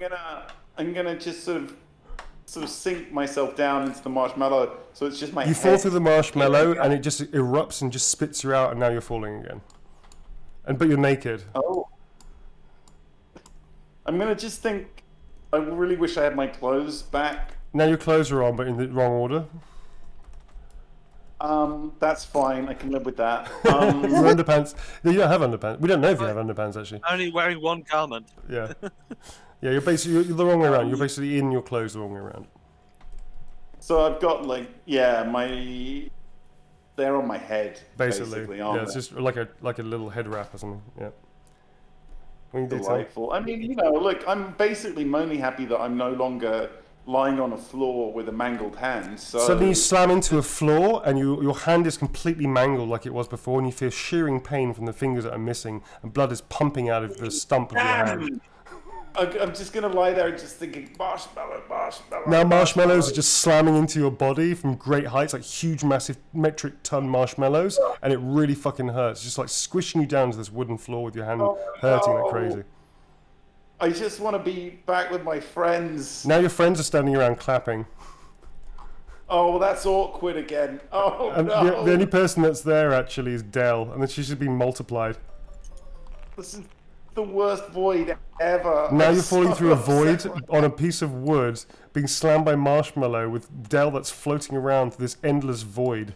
gonna just sort of sink myself down into the marshmallow, so it's just my You fall through the marshmallow, and it just erupts and just spits you out, and now you're falling again. But you're naked. Oh. I'm gonna just think, I really wish I had my clothes back. Now your clothes are on, but in the wrong order. That's fine. I can live with that. Your underpants. No, you don't have underpants. We don't know if you have underpants, actually. Only wearing one garment. Yeah. Yeah, you're basically you're the wrong way around. You're basically in your clothes the wrong way around. So I've got they're on my head. Basically, yeah, it's they? just like a little head wrap or something. Yeah. Delightful. I mean, look, I'm basically mainly happy that I'm no longer lying on a floor with a mangled hand. So suddenly you slam into a floor and your hand is completely mangled like it was before, and you feel shearing pain from the fingers that are missing, and blood is pumping out of the stump of your hand. I'm just going to lie there just thinking, marshmallow. Now marshmallows are just slamming into your body from great heights, like huge, massive metric ton marshmallows, and it really fucking hurts. Just like squishing you down to this wooden floor with your hand hurting like crazy. I just want to be back with my friends. Now your friends are standing around clapping. Oh, well, that's awkward again. Oh, and no. The only person that's there actually is Dell, and then she's just been multiplied. This is the worst void ever. Now you're falling through a void on a piece of wood, being slammed by marshmallow with Dell that's floating around through this endless void.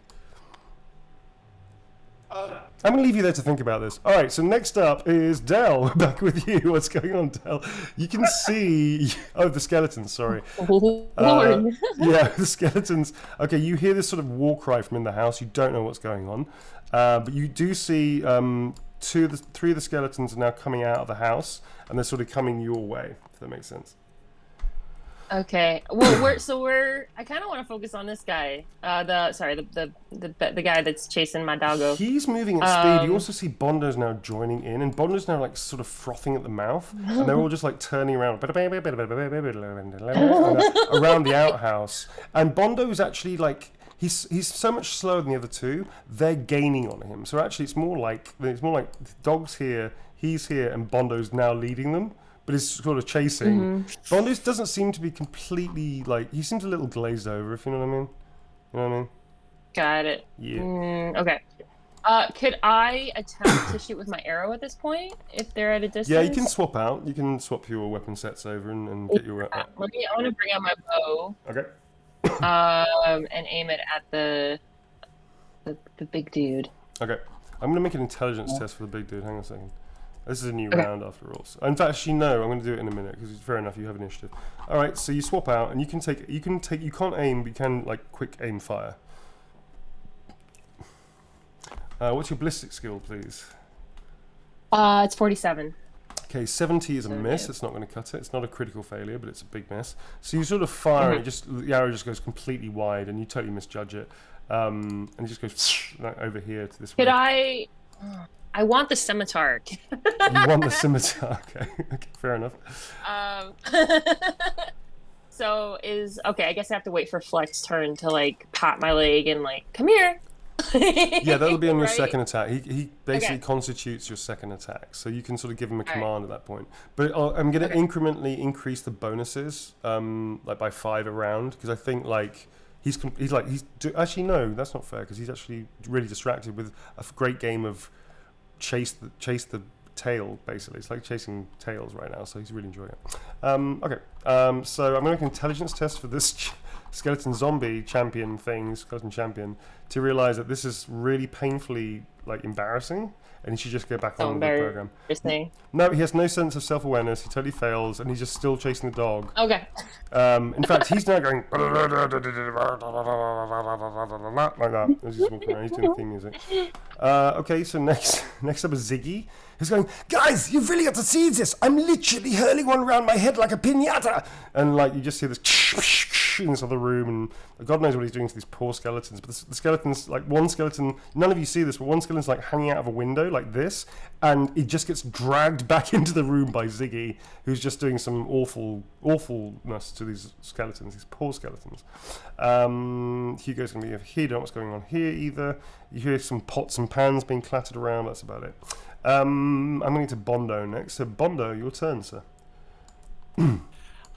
I'm going to leave you there to think about this. All right, so next up is Dell. Back with you. What's going on, Dell? You can see... Oh, the skeletons, sorry. Yeah, the skeletons. Okay, you hear this sort of war cry from in the house. You don't know what's going on. But you do see three of the skeletons are now coming out of the house, and they're sort of coming your way, if that makes sense. Okay. Well, I kind of want to focus on this guy. The guy that's chasing my doggo. He's moving at speed. You also see Bondo's now joining in, and Bondo's now like sort of frothing at the mouth, and they're all just like turning around around the outhouse. And Bondo's actually like he's so much slower than the other two. They're gaining on him. So actually, it's more like Dog's here, he's here, and Bondo's now leading them. But he's sort of chasing. Bondo doesn't seem to be completely, he seems a little glazed over, if you know what I mean. You know what I mean? Got it. Yeah. Okay. Could I attempt to shoot with my arrow at this point, if they're at a distance? Yeah, you can swap out. You can swap your weapon sets over and get your... I want to bring out my bow. Okay. And aim it at the big dude. Okay. I'm going to make an intelligence test for the big dude. Hang on a second. This is a new round after all. So, in fact, actually, no, I'm going to do it in a minute because fair enough, you have initiative. All right, so you swap out, and you can't aim, but you can quick aim fire. What's your ballistic skill, please? It's 47. Okay, 70 is a miss. It's not going to cut it. It's not a critical failure, but it's a big miss. So you sort of fire, and the arrow just goes completely wide, and you totally misjudge it, and it just goes over here to this way. Could I want the scimitar. You want the scimitar? Okay, fair enough. So I guess I have to wait for Fleck's turn to pat my leg and come here. Yeah, that'll be on your second attack. He basically constitutes your second attack, so you can sort of give him a command at that point. But I'm going to incrementally increase the bonuses, by 5 a round, because I think Actually, no, that's not fair because he's actually really distracted with a great game of chase the tail. Basically, it's like chasing tails right now, so he's really enjoying it. Okay, so I'm going to make an intelligence test for this skeleton zombie champion thing, skeleton champion, to realize that this is really painfully embarrassing. And he should just go back on the program. No, he has no sense of self-awareness. He totally fails, and he's just still chasing the dog. Okay. In fact, he's now going like that as he's walking around. He's doing theme music. Okay, so next up is Ziggy. He's going, guys, you've really got to see this. I'm literally hurling one around my head like a piñata. And you just hear this in this other room, and God knows what he's doing to these poor skeletons. But the skeletons, one skeleton, none of you see this, but one skeleton's hanging out of a window like this, and it just gets dragged back into the room by Ziggy, who's just doing some awfulness to these skeletons, these poor skeletons. Hugo's going to be over here. Don't know what's going on here either. You hear some pots and pans being clattered around. That's about it. I'm going to Bondo next. So Bondo, your turn, sir.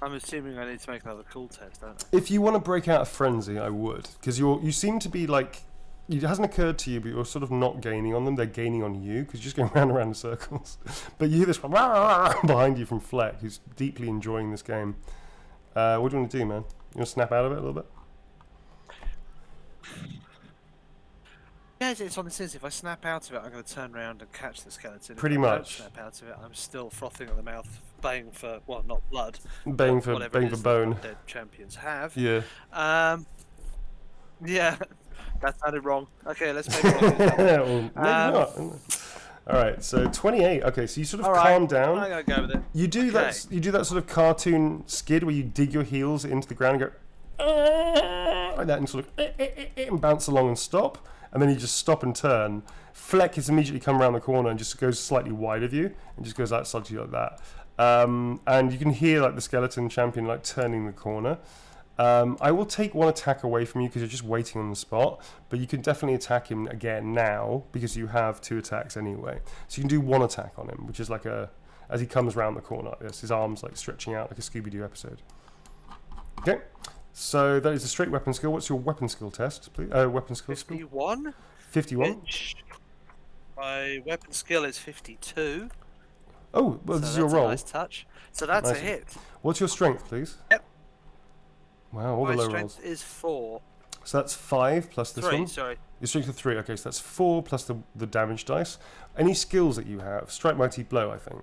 I'm assuming I need to make another cool test, don't I? If you want to break out a frenzy, I would, because you seem to be it hasn't occurred to you, but you're sort of not gaining on them. They're gaining on you because you're just going round and round in circles. But you hear this behind you from Fleck, who's deeply enjoying this game. What do you want to do, man? You want to snap out of it a little bit? Yeah, it's on the sense if I snap out of it, I'm going to turn around and catch the skeleton. Pretty if I don't much. Snap out of it, I'm still frothing at the mouth, baying for not blood, baying for bone. Dead champions have. Yeah. Yeah, that sounded wrong. Okay, let's make it. Well, maybe not. All right, so 28. Okay, so you sort of calm down. I'm going to go with it. You do that. You do that sort of cartoon skid where you dig your heels into the ground and go like that, and sort of and bounce along and stop. And then you just stop and turn. Fleck has immediately come around the corner and just goes slightly wide of you and just goes outside you like that. And you can hear the skeleton champion turning the corner. I will take one attack away from you because you're just waiting on the spot, but you can definitely attack him again now because you have 2 attacks anyway. So you can do 1 attack on him, which is as he comes around the corner like this, his arms stretching out like a Scooby-Doo episode. Okay. So that is a straight weapon skill. What's your weapon skill test, please? Weapon skill 51. 51? My weapon skill is 52. Oh, well, so this is your roll. Nice touch. So that's nice. a hit. What's your strength, please? Yep. Wow, all the low rolls. My strength is 4. So that's 5 plus this 3, one? Sorry. Your strength is 3. Okay, so that's 4 plus the damage dice. Any skills that you have? Strike, Mighty Blow, I think.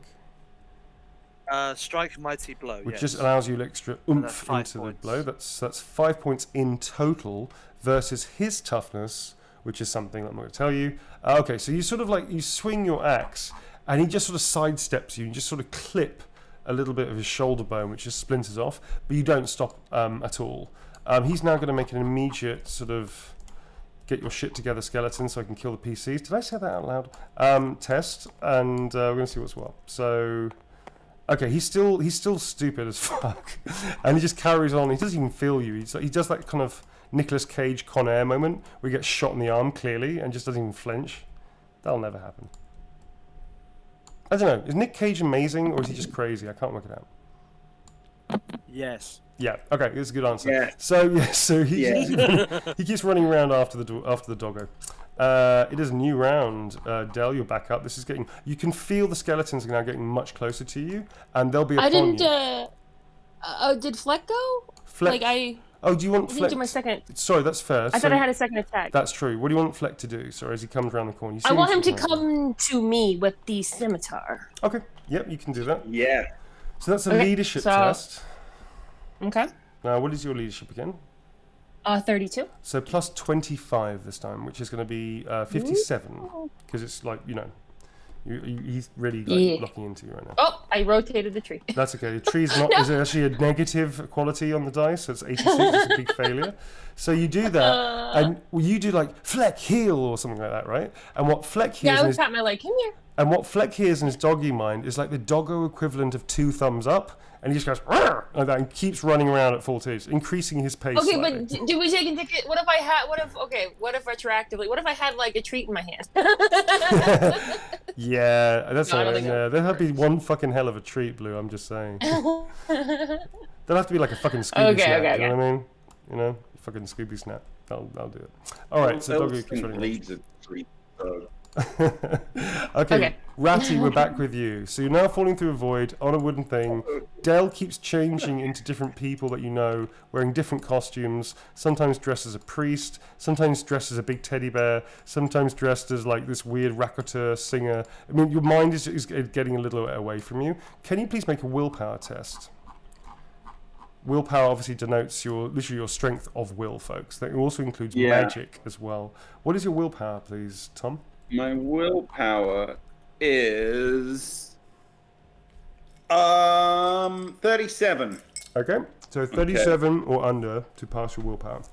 Strike, Mighty Blow, which yes. just allows you extra oomph into the blow. That's 5 points in total versus his toughness, which is something I'm not going to tell you. Okay, so you sort of you swing your axe, and he just sort of sidesteps you and just sort of clip a little bit of his shoulder bone, which just splinters off, but you don't stop at all. He's now going to make an immediate sort of get your shit together skeleton so I can kill the PCs. Did I say that out loud? Test, and we're going to see what's what. So... Okay, he's still stupid as fuck, and he just carries on. He doesn't even feel you. He does that kind of Nicolas Cage Con Air moment where he gets shot in the arm clearly and just doesn't even flinch. That'll never happen. I don't know. Is Nick Cage amazing or is he just crazy? I can't work it out. Yes. Yeah. Okay, that's a good answer. Yeah. So he keeps running around after the doggo. It is a new round. Del, you're back up. This is getting. You can feel the skeletons are now getting much closer to you, and they'll be upon you. Did Fleck go? Fleck. Oh, do you want Fleck? Do my second. Sorry, that's fair. I thought I had a second attack. That's true. What do you want Fleck to do? Sorry, as he comes around the corner. I want him to come to me with the scimitar. Okay. Yep, you can do that. Yeah. So that's a leadership test. Okay. Now, what is your leadership again? 32. So plus 25 this time, which is going to be 57, because it's he's really locking into you right now. Oh, I rotated the tree. That's okay. The tree's not. Is actually a negative quality on the dice, so it's 86. It's a big failure. So you do that, and you do Fleck heal or something like that, right? And what Fleck hears? Yeah, I was pat my leg. Come here. And what Fleck hears in his doggy mind is the doggo equivalent of 2 thumbs up. And he just goes like that and keeps running around at full tilt, increasing his pace. Okay, slightly. but do we take into what if retroactively? What if I had a treat in my hand? Yeah, that's all right. Yeah, there'll be one fucking hell of a treat, Blue. I'm just saying. There'll have to be a fucking Scooby snack. You know what I mean? fucking Scooby Snap. That'll do it. All right, so Doggo keeps running. Leads a street dog. Okay, Ratty, we're back with you. So you're now falling through a void on a wooden thing. Del keeps changing into different people that you know, wearing different costumes, sometimes dressed as a priest, sometimes dressed as a big teddy bear, sometimes dressed as like this weird raconteur singer. I mean, your mind is getting a little bit away from you. Can you please make a willpower test? Willpower obviously denotes literally your strength of will, folks. That also includes magic as well. What is your willpower, please, Tom? My willpower is 37. Okay, so 37 or under to pass your willpower.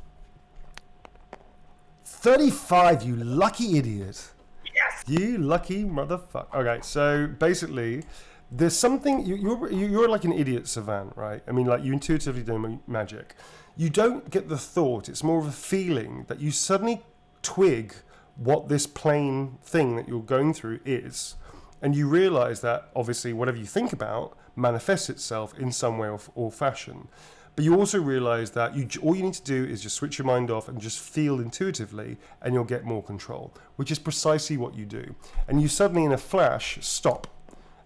35, you lucky idiot. Yes. You lucky motherfucker. Okay, so basically, there's something you're like an idiot savant, right? I mean, like you intuitively do magic. You don't get the thought. It's more of a feeling that you suddenly twig what this plane thing that you're going through is, and you realize that obviously whatever you think about manifests itself in some way or fashion. But you also realize that all you need to do is just switch your mind off and just feel intuitively, and you'll get more control, which is precisely what you do. And you suddenly, in a flash, stop.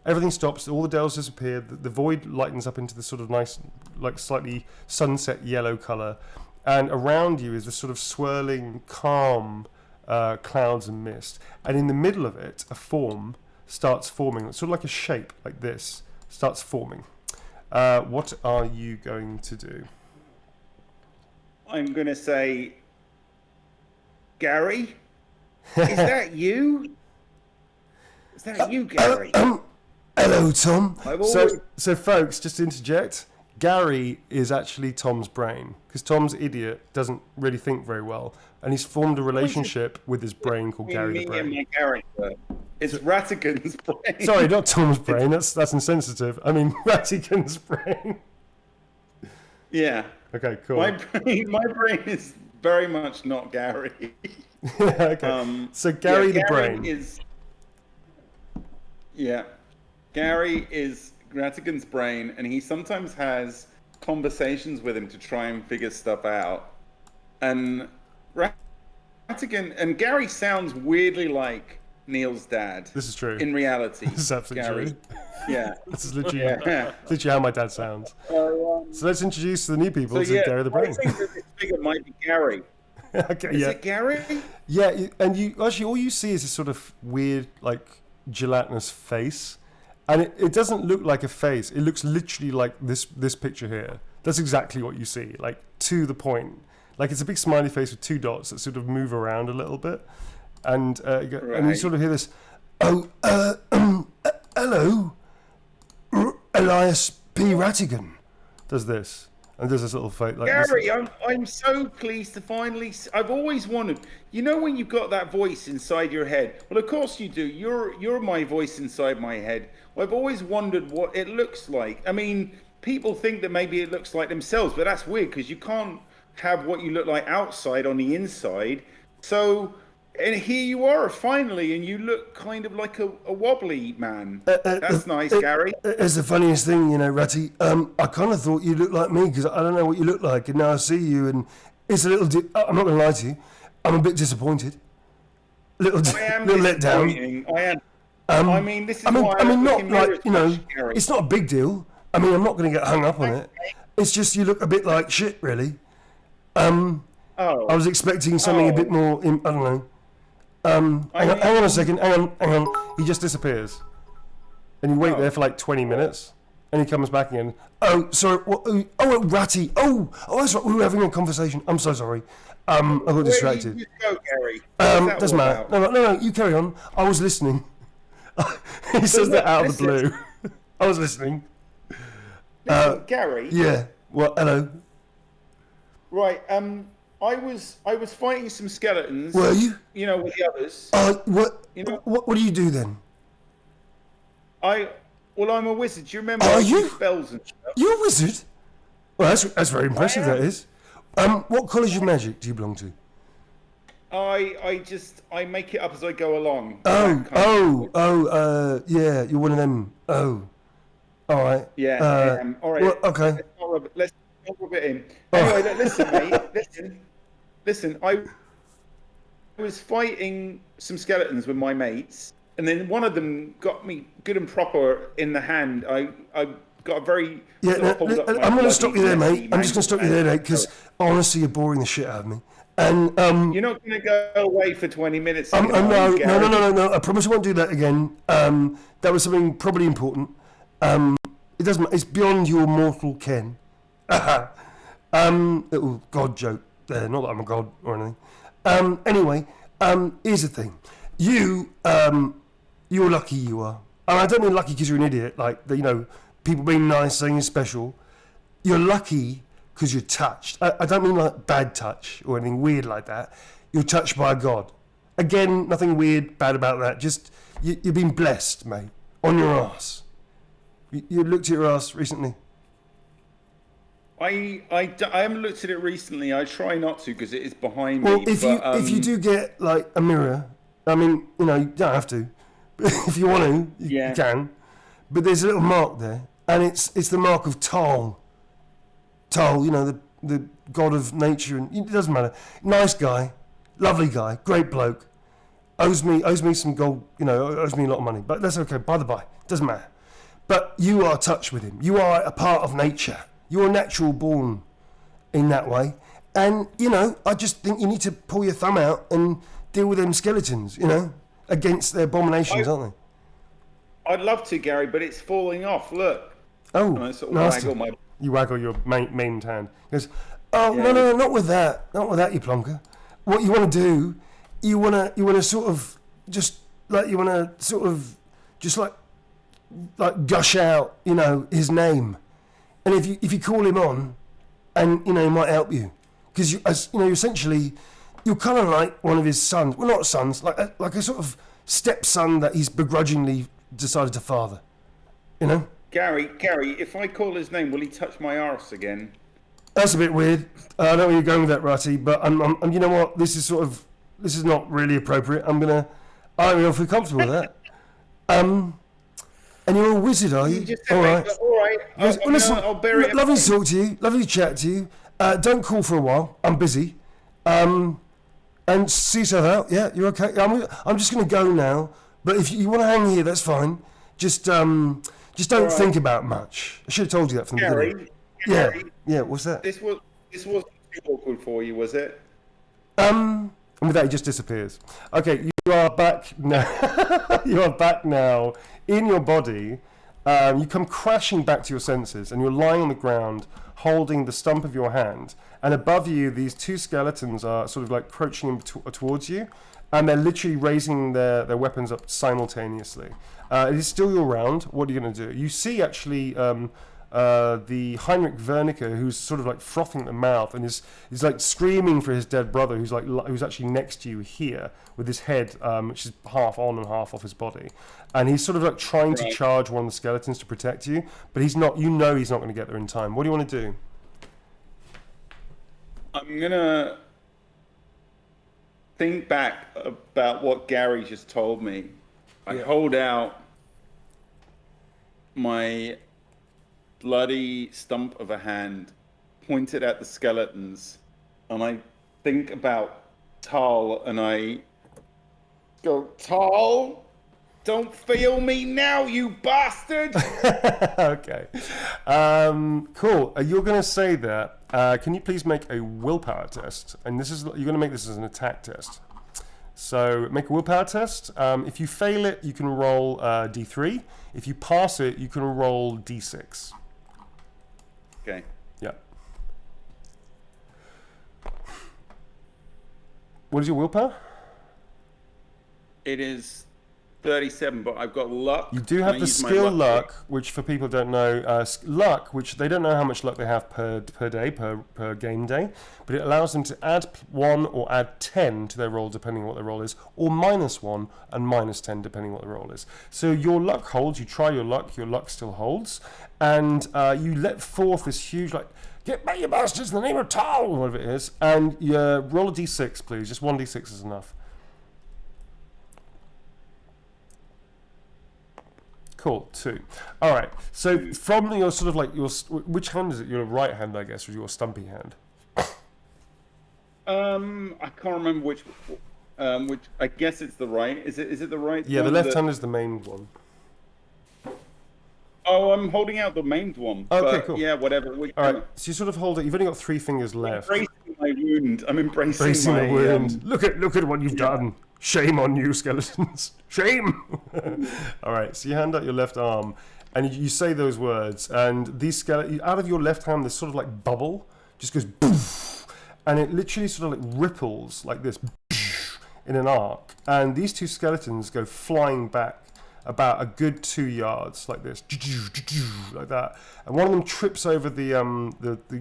Everything stops, all the dells disappear, the void lightens up into this sort of nice, like slightly sunset yellow color, and around you is this sort of swirling, calm clouds and mist. And in the middle of it, a form starts forming, sort of like a shape, like this, starts forming. What are you going to do? I'm going to say, Gary? Is that you? Is that you, Gary? Hello, Tom. So folks, just to interject, Gary is actually Tom's brain, because Tom's idiot doesn't really think very well, and he's formed a relationship with his brain called Gary the Brain. And my character. It's Rattigan's brain. Sorry, not Tom's brain. That's insensitive. I mean Rattigan's brain. Yeah. Okay, cool. My brain is very much not Gary. Okay. So Gary the Brain is. Yeah, Gary is Rattigan's brain, and he sometimes has conversations with him to try and figure stuff out. And Rattigan and Gary sounds weirdly like Neil's dad. This is true. In reality, this is absolutely true. Yeah. This is literally how my dad sounds. So let's introduce the new people to Gary the Brain. I think that this figure might be Gary. Okay, is it Gary? Yeah, and you actually all you see is this sort of weird, like gelatinous face, and it doesn't look like a face. It looks literally like this picture here. That's exactly what you see, like to the point. Like it's a big smiley face with two dots that sort of move around a little bit. And and you sort of hear this, hello, Elias P. Rattigan does this, and there's this little face like Gary, I'm so pleased to finally. I've always wanted. You know when you've got that voice inside your head. Well, of course you do. You're my voice inside my head. Well, I've always wondered what it looks like. I mean, people think that maybe it looks like themselves, but that's weird because you can't have what you look like outside on the inside. So. And here you are, finally, and you look kind of like a wobbly man. That's nice, Gary. It's the funniest thing, you know, Ratty. I kind of thought you looked like me, because I don't know what you look like, and now I see you, and it's a little... I'm not going to lie to you. I'm a bit disappointed. Little let down. I am. I mean, this is why I mean, not like, you know, it's not a big deal. I mean, I'm not going to get hung up on it. It's just you look a bit like shit, really. I was expecting something a bit more... I don't know. Hang on a second. Hang on. He just disappears, and you wait there for like 20 minutes, and he comes back again. Oh, sorry. Ratty. Oh, that's right. We were having a conversation. I'm so sorry. I got distracted. Where did you go, Gary? Doesn't matter. No. You carry on. I was listening. He says that out of the blue. I was listening. Gary. Yeah. Well, hello. Right. I was fighting some skeletons. Were you? You know, with the others. What? You know, what do you do then? I'm a wizard. Do you remember? Are you? Spells and stuff. You're a wizard. Well, that's very impressive. That is. What college of magic do you belong to? I make it up as I go along. Yeah. You're one of them. Oh. All right. Yeah. All right. Well, okay. Let's I'll rub it in. Anyway, listen, mate. Listen. I was fighting some skeletons with my mates, and then one of them got me good and proper in the hand. I got a very... Yeah, I'm going to stop you there, mate. I'm just going to stop you there, mate, because honestly, you're boring the shit out of me. And you're not going to go away for 20 minutes. No. I promise I won't do that again. That was something probably important. It doesn't. It's beyond your mortal ken. Little god joke there. Not that I'm a god or anything. Anyway, here's the thing. You're lucky. You are. And I don't mean lucky because you're an idiot. Like people being nice, saying you're special. You're lucky because you're touched. I don't mean like bad touch or anything weird like that. You're touched by a god. Again, nothing weird, bad about that. Just you've been blessed, mate. On your ass. You looked at your ass recently? I haven't looked at it recently. I try not to because it is behind me. Well, if you do get like a mirror, I mean, you don't have to. If you want to, you can. But there's a little mark there, and it's the mark of Tal. Tal, the god of nature, and it doesn't matter. Nice guy, lovely guy, great bloke. Owes me some gold, owes me a lot of money. But that's okay. By the by, doesn't matter. But you are touched with him. You are a part of nature. You're natural born in that way. And, I just think you need to pull your thumb out and deal with them skeletons, against their abominations, aren't they? I'd love to, Gary, but it's falling off. Look. Oh, and I sort of nasty. You waggle your maimed hand. He goes, no, not with that. Not with that, you plonker. What you want to do, you want to sort of just like, like gush out, his name, and if you call him on, and he might help you, because you're essentially, you're kind of like one of his sons. Well, not sons, like a sort of stepson that he's begrudgingly decided to father. Gary, if I call his name, will he touch my arse again? That's a bit weird. I know where you're going with that, Ratty, but I'm you know what? This is not really appropriate. I don't feel comfortable with that. And you're a wizard, are you? All right. Well, listen, lovely to talk to you. Lovely to chat to you. Don't call for a while. I'm busy. And see yourself out. Yeah, you're okay. I'm just going to go now. But if you want to hang here, that's fine. Just don't think about much. I should have told you that from the beginning. Gary, yeah. What's that? This wasn't too awkward for you, was it? And with that, he just disappears. Okay, you are back now. You are back now in your body. You come crashing back to your senses, and you're lying on the ground, holding the stump of your hand. And above you, these two skeletons are sort of like crouching towards you, and they're literally raising their weapons up simultaneously. It is still your round. What are you going to do? You see actually the Heinrich Wernicke, who's sort of like frothing at the mouth and is like screaming for his dead brother, who's actually next to you here with his head, which is half on and half off his body, and he's sort of like trying to charge one of the skeletons to protect you, but he's not. He's not going to get there in time. What do you want to do? I'm gonna think back about what Gary just told me. I hold out my bloody stump of a hand pointed at the skeletons, and I think about Tal, and I go, Tal, don't fail me now, you bastard. Okay. Cool. You're going to say that. Can you please make a willpower test? And you're going to make this as an attack test. So make a willpower test. If you fail it, you can roll D3. If you pass it, you can roll D6. Okay. Yeah. What is your willpower? It is 37, but I've got luck. You do have the skill luck, which for people who don't know, luck, which they don't know how much luck they have per day, per game day, but it allows them to add 1 or add 10 to their roll, depending on what their roll is, or -1 and -10, depending on what the roll is. So your luck holds, you try your luck still holds, and you let forth this huge, like, get back, you bastards, in the name of Tal, or whatever it is, and you roll a d6, please. Just 1 d6 is enough. Cool, 2. All right. So from your sort of like which hand is it? Your right hand, I guess, or your stumpy hand? I can't remember which. I guess it's the right. Is it the right? Yeah, one the left hand is the main one. Oh, I'm holding out the maimed one. Okay, but cool. Yeah, whatever. All right. So you sort of hold it. You've only got 3 fingers left. I'm embracing my wound. I'm embracing my the wound. Look at what you've done. Shame on you, skeletons. Shame. All right. So you hand out your left arm, and you say those words, and these skeletons out of your left hand, this sort of like bubble just goes poof, and it literally sort of like ripples like this in an arc, and these 2 skeletons go flying back about a good 2 yards like this, like that, and one of them trips over the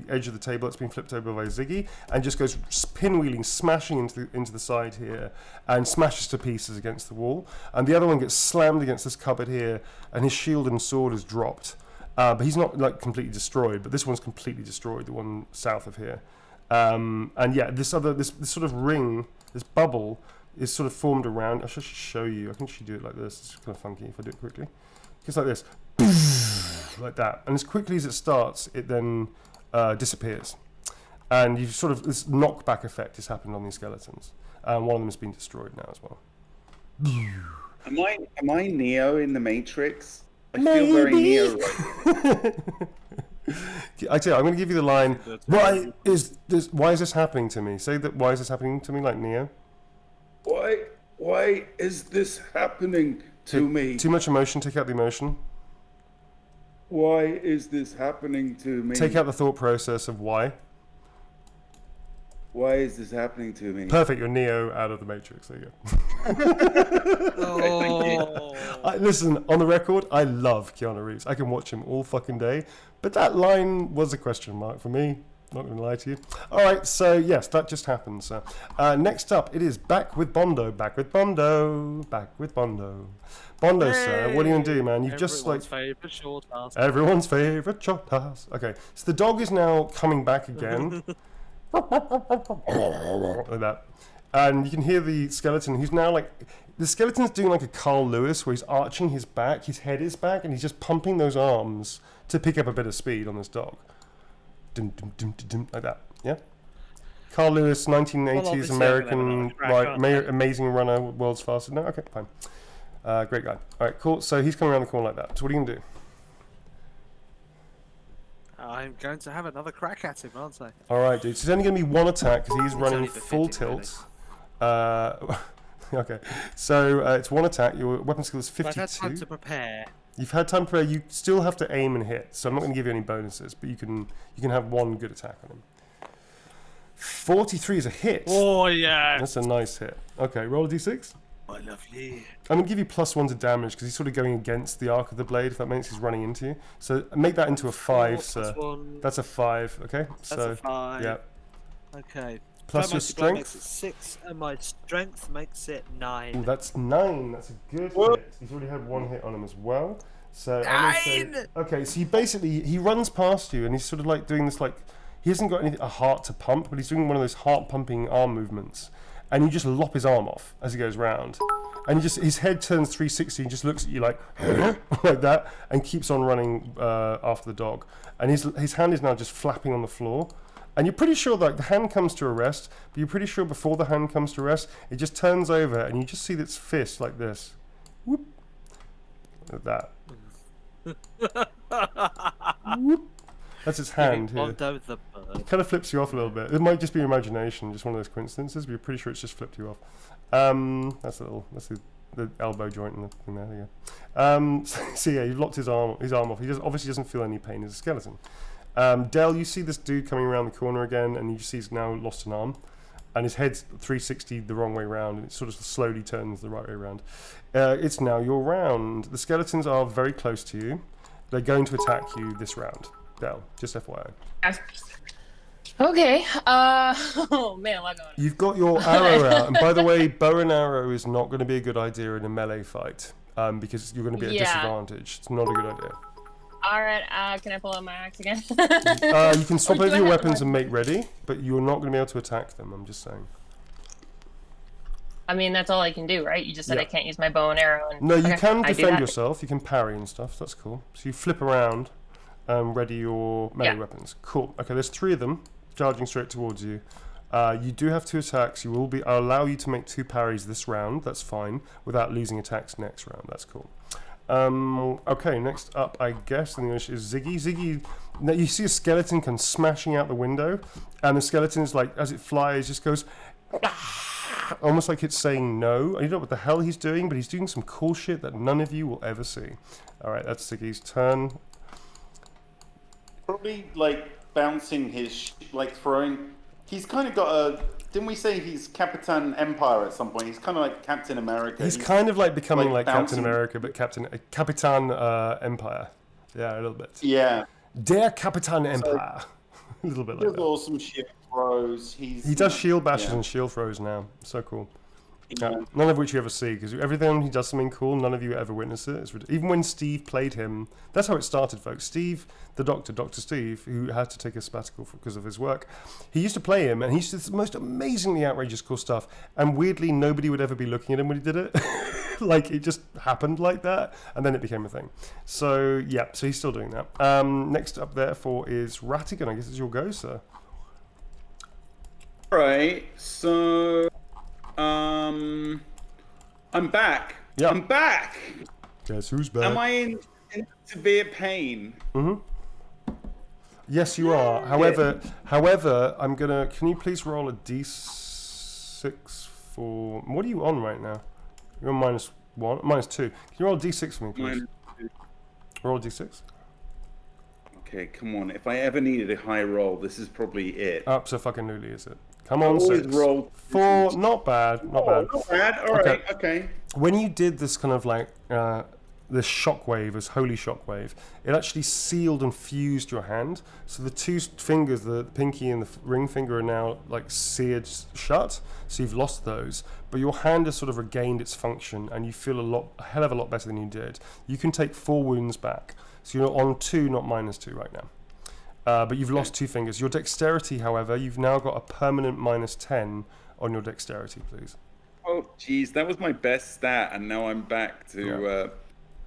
edge of the table that's been flipped over by Ziggy and just goes pinwheeling, smashing into the side here, and smashes to pieces against the wall, and the other one gets slammed against this cupboard here, and his shield and sword is dropped, but he's not like completely destroyed, but this one's completely destroyed, the one south of here, and yeah, this sort of ring, this bubble is sort of formed around. I should show you. I think I should do it like this. It's kind of funky if I do it quickly. Just like this, like that. And as quickly as it starts, it then disappears. And you've sort of this knockback effect has happened on these skeletons. One of them has been destroyed now as well. Am I Neo in the Matrix? I feel very Neo right now. I tell you, I'm going to give you the line. Why is this happening to me? Say that. Why is this happening to me? Like Neo. Why is this happening to me? Too much emotion. Take out the emotion. Why is this happening to me? Take out the thought process of why. Why is this happening to me? Perfect. You're Neo out of the Matrix. There you go. Listen, on the record, I love Keanu Reeves. I can watch him all fucking day. But that line was a question mark for me. Not going to lie to you. All right, so yes, that just happened. So next up, it is Back with Bondo. Back with Bondo. Back with Bondo. Bondo, sir, what are you going to do, man? You've just like... Favourite short task. Everyone's favourite short task. Okay, so the dog is now coming back again. Like that. And you can hear the skeleton, who's now like... The skeleton's doing like a Carl Lewis, where he's arching his back, his head is back, and he's just pumping those arms to pick up a bit of speed on this dog. Dum, dum, dum, dum, dum, like that, yeah? Carl Lewis, 1980s American, amazing runner, world's fastest. No, okay, fine. Great guy. All right, cool. So he's coming around the corner like that. So what are you going to do? I'm going to have another crack at him, aren't I? All right, dude. So it's only going to be one attack because he's running full tilt. Okay, so it's one attack. Your weapon skill is 52. I've had time to prepare. You've had time to prepare. You still have to aim and hit, so I'm not going to give you any bonuses, but you can have one good attack on him. 43 is a hit. Oh yeah, that's a nice hit. Okay, roll a d6. I love you. I'm going to give you +1 to damage because he's sort of going against the arc of the blade. If that means he's running into you, so make that into a 5, sir. That's a 5. Okay, that's a 5. Yeah. Okay. Plus so your strength makes it 6, and my strength makes it 9. Ooh, that's 9. That's a good hit. He's already had 1 hit on him as well. So 9. Okay, so he runs past you, and he's sort of like doing this like he hasn't got a heart to pump, but he's doing one of those heart pumping arm movements, and you just lop his arm off as he goes round, and his head turns 360 and just looks at you like like that, and keeps on running after the dog, and his hand is now just flapping on the floor. And you're pretty sure that the hand comes to a rest, but you're pretty sure before the hand comes to rest, it just turns over and you just see its fist like this. Whoop. Like that. Whoop. That's its hand here. It kind of flips you off a little bit. It might just be imagination, just one of those coincidences, but you're pretty sure it's just flipped you off. That's the elbow joint in the thing there. There you go. So yeah, you've locked his arm off. He obviously doesn't feel any pain as a skeleton. Dell, you see this dude coming around the corner again, and you see he's now lost an arm, and his head's 360 the wrong way round, and it sort of slowly turns the right way round. It's now your round. The skeletons are very close to you. They're going to attack you this round. Dell, just FYI. Okay. Oh man, what's going on? You've got your arrow out, and by the way, bow and arrow is not going to be a good idea in a melee fight, because you're going to be at a disadvantage. It's not a good idea. Alright, can I pull out my axe again? You can swap over your weapons and make ready, but you're not going to be able to attack them, I'm just saying. I mean, that's all I can do, right? You just said Yeah. I can't use my bow and arrow. And, No, you okay, can I do defend that. yourself. You can parry and stuff. That's cool. So you flip around, ready your melee weapons. Cool. Okay, there's 3 of them charging straight towards you. You do have 2 attacks. I'll allow you to make 2 parries this round. That's fine, without losing attacks next round. That's cool. Okay, next up, I guess, in the English is Ziggy. Ziggy, now you see a skeleton come smashing out the window, and the skeleton is like, as it flies, just goes, almost like it's saying no. I don't know what the hell he's doing, but he's doing some cool shit that none of you will ever see. All right, that's Ziggy's turn. Probably like bouncing like throwing. He's kind of got a. Didn't we say he's Capitan Empire at some point? He's kind of like Captain America. He's kind of like becoming like Captain bouncing. America, but Capitan Empire. Yeah, a little bit. Yeah. Der Capitan Empire. A little bit He like does that. awesome shield throws. He does shield bashes and shield throws now. So cool. Yeah. None of which you ever see, because every time he does something cool, none of you ever witness it. Even when Steve played him, that's how it started, folks. Steve, the Doctor, Dr. Steve, who had to take a sabbatical because of his work, he used to play him, and he used to do the most amazingly outrageous cool stuff, and weirdly, nobody would ever be looking at him when he did it. Like, it just happened like that, and then it became a thing. So, yeah, so he's still doing that. Next up, therefore, is Ratigan. I guess it's your go, sir. All right, so I'm back. Yeah. I'm back. Guess who's back? Am I in severe pain? Yes, you are. However, I'm gonna. Can you please roll a d6 for? What are you on right now? You're on -1, -2. Can you roll a d6 for me, please? Roll a d6. Okay, come on. If I ever needed a high roll, this is probably it. Absolutely, is it? Come on, Always 6. roll 4. Not bad. Not bad. Not bad. All right. Okay. When you did this kind of like this shockwave, this holy shockwave, it actually sealed and fused your hand. So the 2 fingers, the pinky and the ring finger, are now like seared shut. So you've lost those, but your hand has sort of regained its function, and you feel a hell of a lot better than you did. You can take 4 wounds back, so you're on 2, not -2 right now. But you've lost 2 fingers. Your dexterity, however, you've now got a permanent -10 on your dexterity, please. Oh, geez, that was my best stat, and now I'm back to.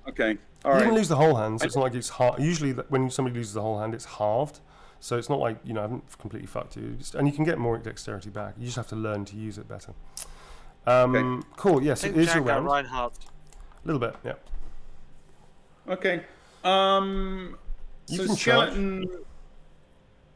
Okay. All You right. can lose the whole hand, so it's not like it's halved. Usually, when somebody loses the whole hand, it's halved. So it's not like, I haven't completely fucked you. And you can get more dexterity back. You just have to learn to use it better. Cool, yes, it is your round. Reinhardt. A little bit, yeah. Okay. You So can skeleton.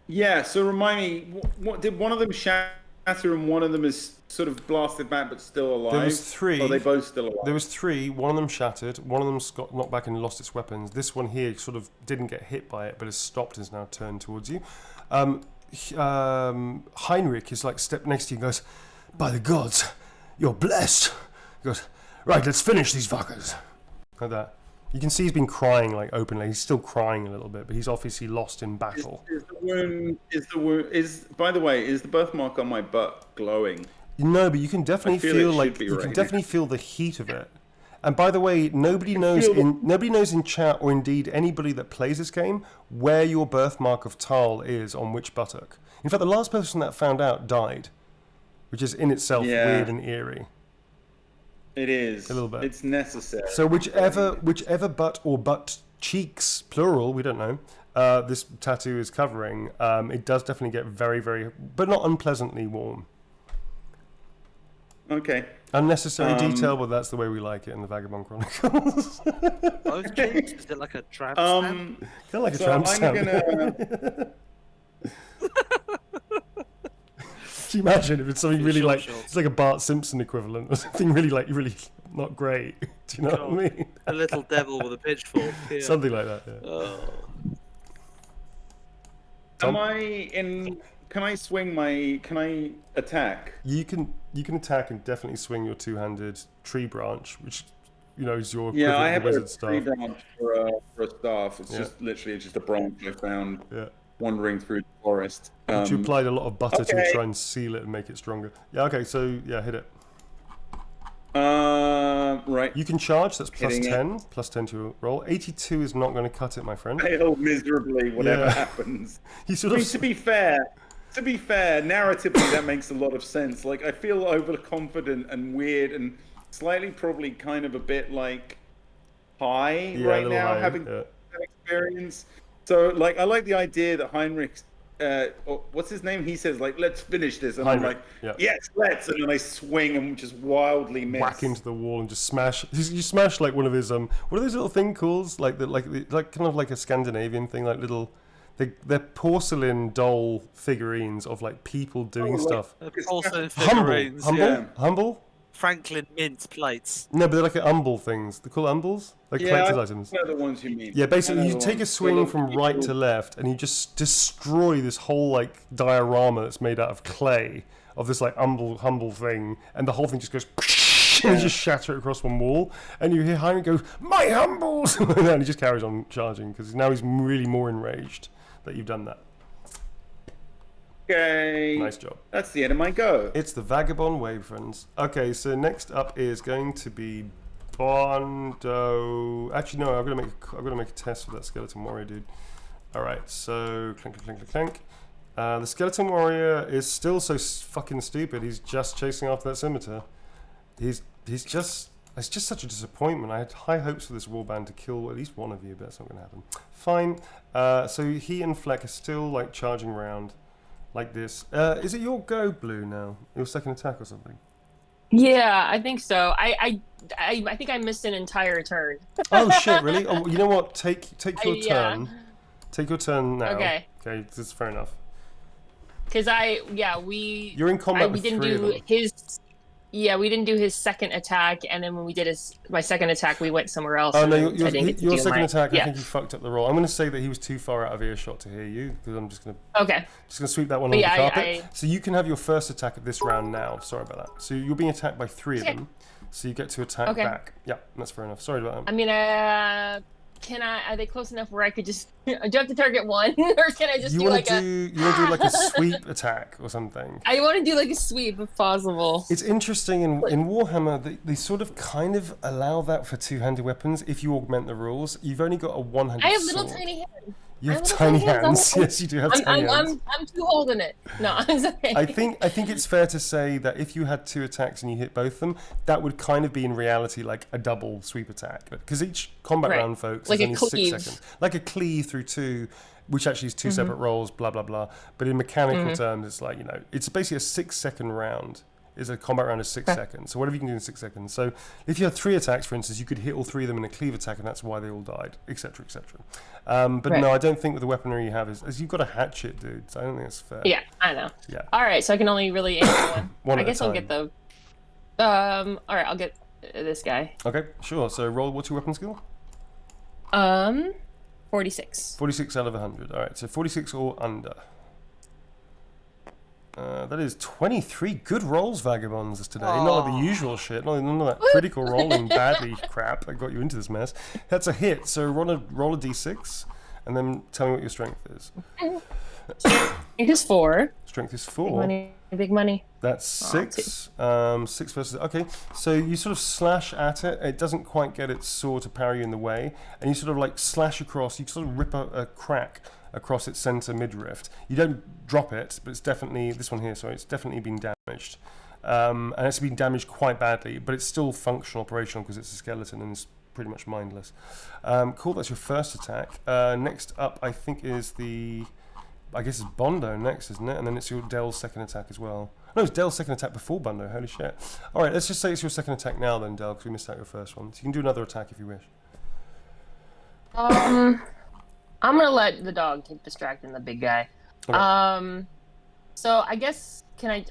Yeah. So remind me, what did one of them shatter and one of them is sort of blasted back but still alive? There was 3. Or are they both still alive? There was 3. One of them shattered. One of them got knocked back and lost its weapons. This one here sort of didn't get hit by it, but has stopped and is now turned towards you. Heinrich is like stepped next to you and goes, "By the gods, you're blessed." He goes, "Right, let's finish these fuckers." Like that. You can see he's been crying like openly. He's still crying a little bit, but he's obviously lost in battle. By the way, is the birthmark on my butt glowing? No, but you can definitely feel like you can definitely feel the heat of it. And by the way, nobody knows in chat, or indeed anybody that plays this game, where your birthmark of Tal is on which buttock. In fact, the last person that found out died, which is in itself weird and eerie. It is. A little bit. It's necessary. So whichever butt or butt cheeks, plural, we don't know, this tattoo is covering, it does definitely get very, very, but not unpleasantly warm. Okay. Unnecessary detail, but that's the way we like it in the Vagabond Chronicles. Both cheeks? Is it like a tramp stamp? Kind of like a So tramp I'm stamp. gonna. Can you imagine if it's something really Short like shorts. it's like a Bart Simpson equivalent or something really not great? Do you know what I mean? A little devil with a pitchfork. Yeah. Something like that. Yeah. Oh. Am I in? Can I swing my? Can I attack? You can attack and definitely swing your 2-handed tree branch, which is your Yeah, I equivalent have of a wizard tree staff. branch for a staff. It's just literally just a branch I found Yeah. wandering through the forest. Which you applied a lot of butter to okay. try and seal it and make it stronger. Yeah. Okay. So yeah, hit it. Right. You can charge. That's plus Hitting it. 10. Plus 10 to your roll. 82 is not going to cut it, my friend. Fail miserably, whatever Yeah. happens. You sort I of mean, to be fair, To be fair, narratively that makes a lot of sense. Like I feel overconfident and weird and slightly probably kind of a bit like high right now, having that experience. So like I like the idea that Heinrich, what's his name? He says like, "Let's finish this," and Heinrich, I'm like, "Yes, let's!" And then I swing and just wildly miss. Whack into the wall and just smash. You smash like one of his what are those little thing called? Like kind of like a Scandinavian thing, like little. They're porcelain doll figurines of like people doing stuff. Porcelain figurines. Humble. Franklin Mint plates. No, but they're like humble things. They're called humbles. They're collector's items. I know the ones you mean. Yeah, basically you take a swing from right to left and you just destroy this whole like diorama that's made out of clay of this like humble thing, and the whole thing just goes and you just shatter it across one wall, and you hear Heinrich go, "My humbles!" and he just carries on charging because now he's really more enraged that you've done that. Okay. Nice job. That's the end of my go. It's the Vagabond way, friends. Okay, so next up is going to be Bondo. Actually, no, I've got to make a test for that skeleton warrior dude. All right, so clink, clink, clink, clink. The skeleton warrior is still so fucking stupid. He's just chasing after that scimitar. It's just such a disappointment. I had high hopes for this warband to kill at least one of you, but that's not going to happen. Fine. So he and Fleck are still like charging around. Like this. Is it your go, Blue, now? Your second attack or something? Yeah, I think so. I think I missed an entire turn. Oh shit! Really? Oh, you know what? Take your turn. Take your turn now. Okay. Okay, that's fair enough. Because you're in combat with three of them. We didn't do his second attack, and then when we did my second attack, we went somewhere else. Oh no, your second attack. I think you fucked up the roll. I'm going to say that he was too far out of earshot to hear you, because I'm just going to sweep that one under the carpet. So you can have your first attack of this round now. Sorry about that. So you're being attacked by three of them, so you get to attack back. Yeah, that's fair enough. Sorry about that. I mean, are they close enough where I could just, do I have to target one, or can I just you want to do like a sweep attack or something? I want to do like a sweep if possible. It's interesting in Warhammer, they sort of kind of allow that for two-handed weapons if you augment the rules. You've only got a one-handed sword. I have little tiny hands. You have tiny hands. Yes, you do have tiny hands. I'm too holding it. No, it's okay. I think it's fair to say that if you had two attacks and you hit both of them, that would kind of be in reality like a double sweep attack. Because each combat round, folks, like is only 6 cleave. seconds. Like a cleave through two, which actually is two separate rolls, blah, blah, blah. But in mechanical terms, it's like, it's basically a 6-second round. Is a combat round of 6 seconds. So whatever you can do in 6 seconds. So if you had 3 attacks, for instance, you could hit all 3 of them in a cleave attack, and that's why they all died, etc., etc. No, I don't think with the weaponry you have is you've got a hatchet, dude. So I don't think it's fair. Yeah, I know. Yeah. All right, so I can only really aim for one. I guess I'll get the. All right, I'll get this guy. Okay, sure. So roll. What's your weapon skill? 46. 46 out of 100. All right, so 46 or under. That is 23 good rolls, Vagabonds, today. Aww. Not like the usual shit. None of that critical rolling badly crap that got you into this mess. That's a hit. So roll a d6, and then tell me what your strength is. Strength is 4. Strength is 4. Big money. That's 6. 6 versus... Okay, so you sort of slash at it. It doesn't quite get its sword to parry you in the way. And you sort of like slash across. You sort of rip a crack across its center midriff. You don't drop it, but it's definitely, this one here, sorry, it's definitely been damaged. And it's been damaged quite badly, but it's still functional, operational, because it's a skeleton and it's pretty much mindless. Cool, that's your first attack. Next up, I think, is I guess it's Bondo next, isn't it? And then it's your Dell's second attack as well. No, it's Dell's second attack before Bondo, holy shit. All right, let's just say it's your second attack now then, Dell, because we missed out your first one. So you can do another attack if you wish. I'm gonna let the dog keep distracting the big guy. Okay. So I guess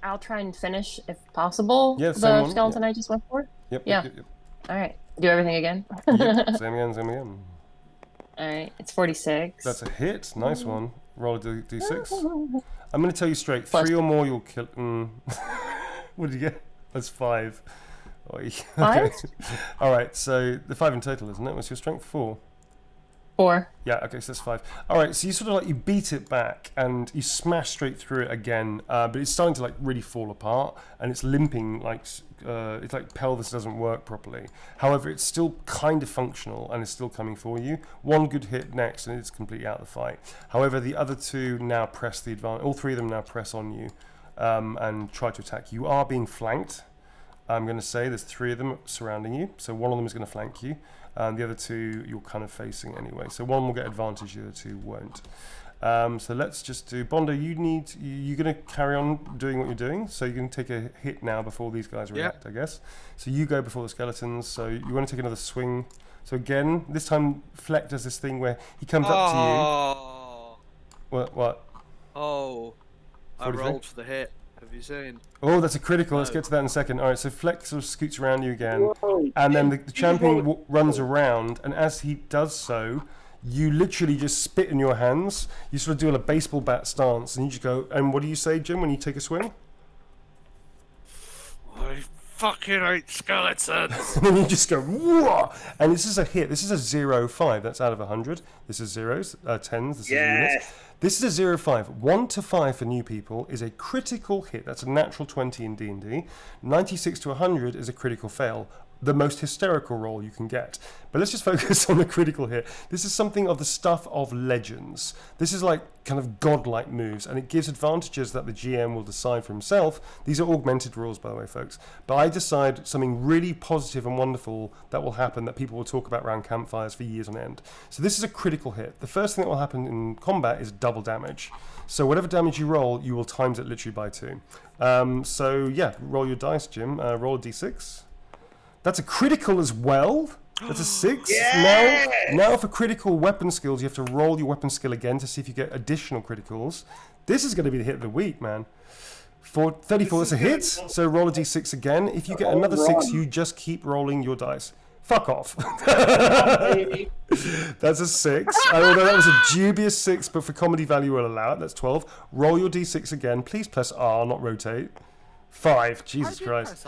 I'll try and finish if possible. Yeah, the skeleton I just went for. Yep. All right. Do everything again. Yep. Same again. All right. It's 46. That's a hit. Nice one. Roll a d6. I'm gonna tell you straight. 3 or more, you'll kill. What did you get? That's 5. Okay. 5? All right. So the 5 in total, isn't it? What's your strength? 4. 4. Yeah, okay, so that's 5. All right, so you sort of like, you beat it back and you smash straight through it again, but it's starting to like really fall apart and it's limping, like it's like pelvis doesn't work properly. However, it's still kind of functional and it's still coming for you. One good hit next and it's completely out of the fight. However, the other two now press the advantage. All three of them now press on you and try to attack. You are being flanked. I'm going to say there's 3 of them surrounding you, so one of them is going to flank you. The other 2 you're kind of facing anyway. So one will get advantage, the other 2 won't. So let's just do... Bondo, you're going to carry on doing what you're doing. So you can take a hit now before these guys react, I guess. So you go before the skeletons. So you want to take another swing. So again, this time Fleck does this thing where he comes up to you. What? Oh, I rolled for the hit. Have you seen? Oh, that's a critical. Let's get to that in a second. All right, so Fleck sort of scoots around you again, and then the champion runs around, and as he does so, you literally just spit in your hands. You sort of do a baseball bat stance, and you just go, and what do you say, Jim, when you take a swing? I fucking hate skeletons. And then you just go, whoa! And this is a hit. This is a 0-5. That's out of 100. This is zeros, 10s. This is units. This is a 0-5. 1 to 5 for new people is a critical hit. That's a natural 20 in D&D. 96 to 100 is a critical fail. The most hysterical roll you can get. But let's just focus on the critical hit. This is something of the stuff of legends. This is like kind of godlike moves, and it gives advantages that the GM will decide for himself. These are augmented rules, by the way, folks. But I decide something really positive and wonderful that will happen that people will talk about around campfires for years on end. So this is a critical hit. The first thing that will happen in combat is double damage. So whatever damage you roll, you will times it literally by 2. So yeah, roll your dice, Jim. Roll a d6. That's a critical as well. That's a 6. Yes! Now for critical weapon skills, you have to roll your weapon skill again to see if you get additional criticals. This is going to be the hit of the week, man. For 34, that's a hit. So roll a d6 again. If you get another 6, you just keep rolling your dice. Fuck off. That's a 6. Although that was a dubious 6, but for comedy value, we'll allow it. That's 12. Roll your d6 again. Please press R, not rotate. 5. Jesus Christ.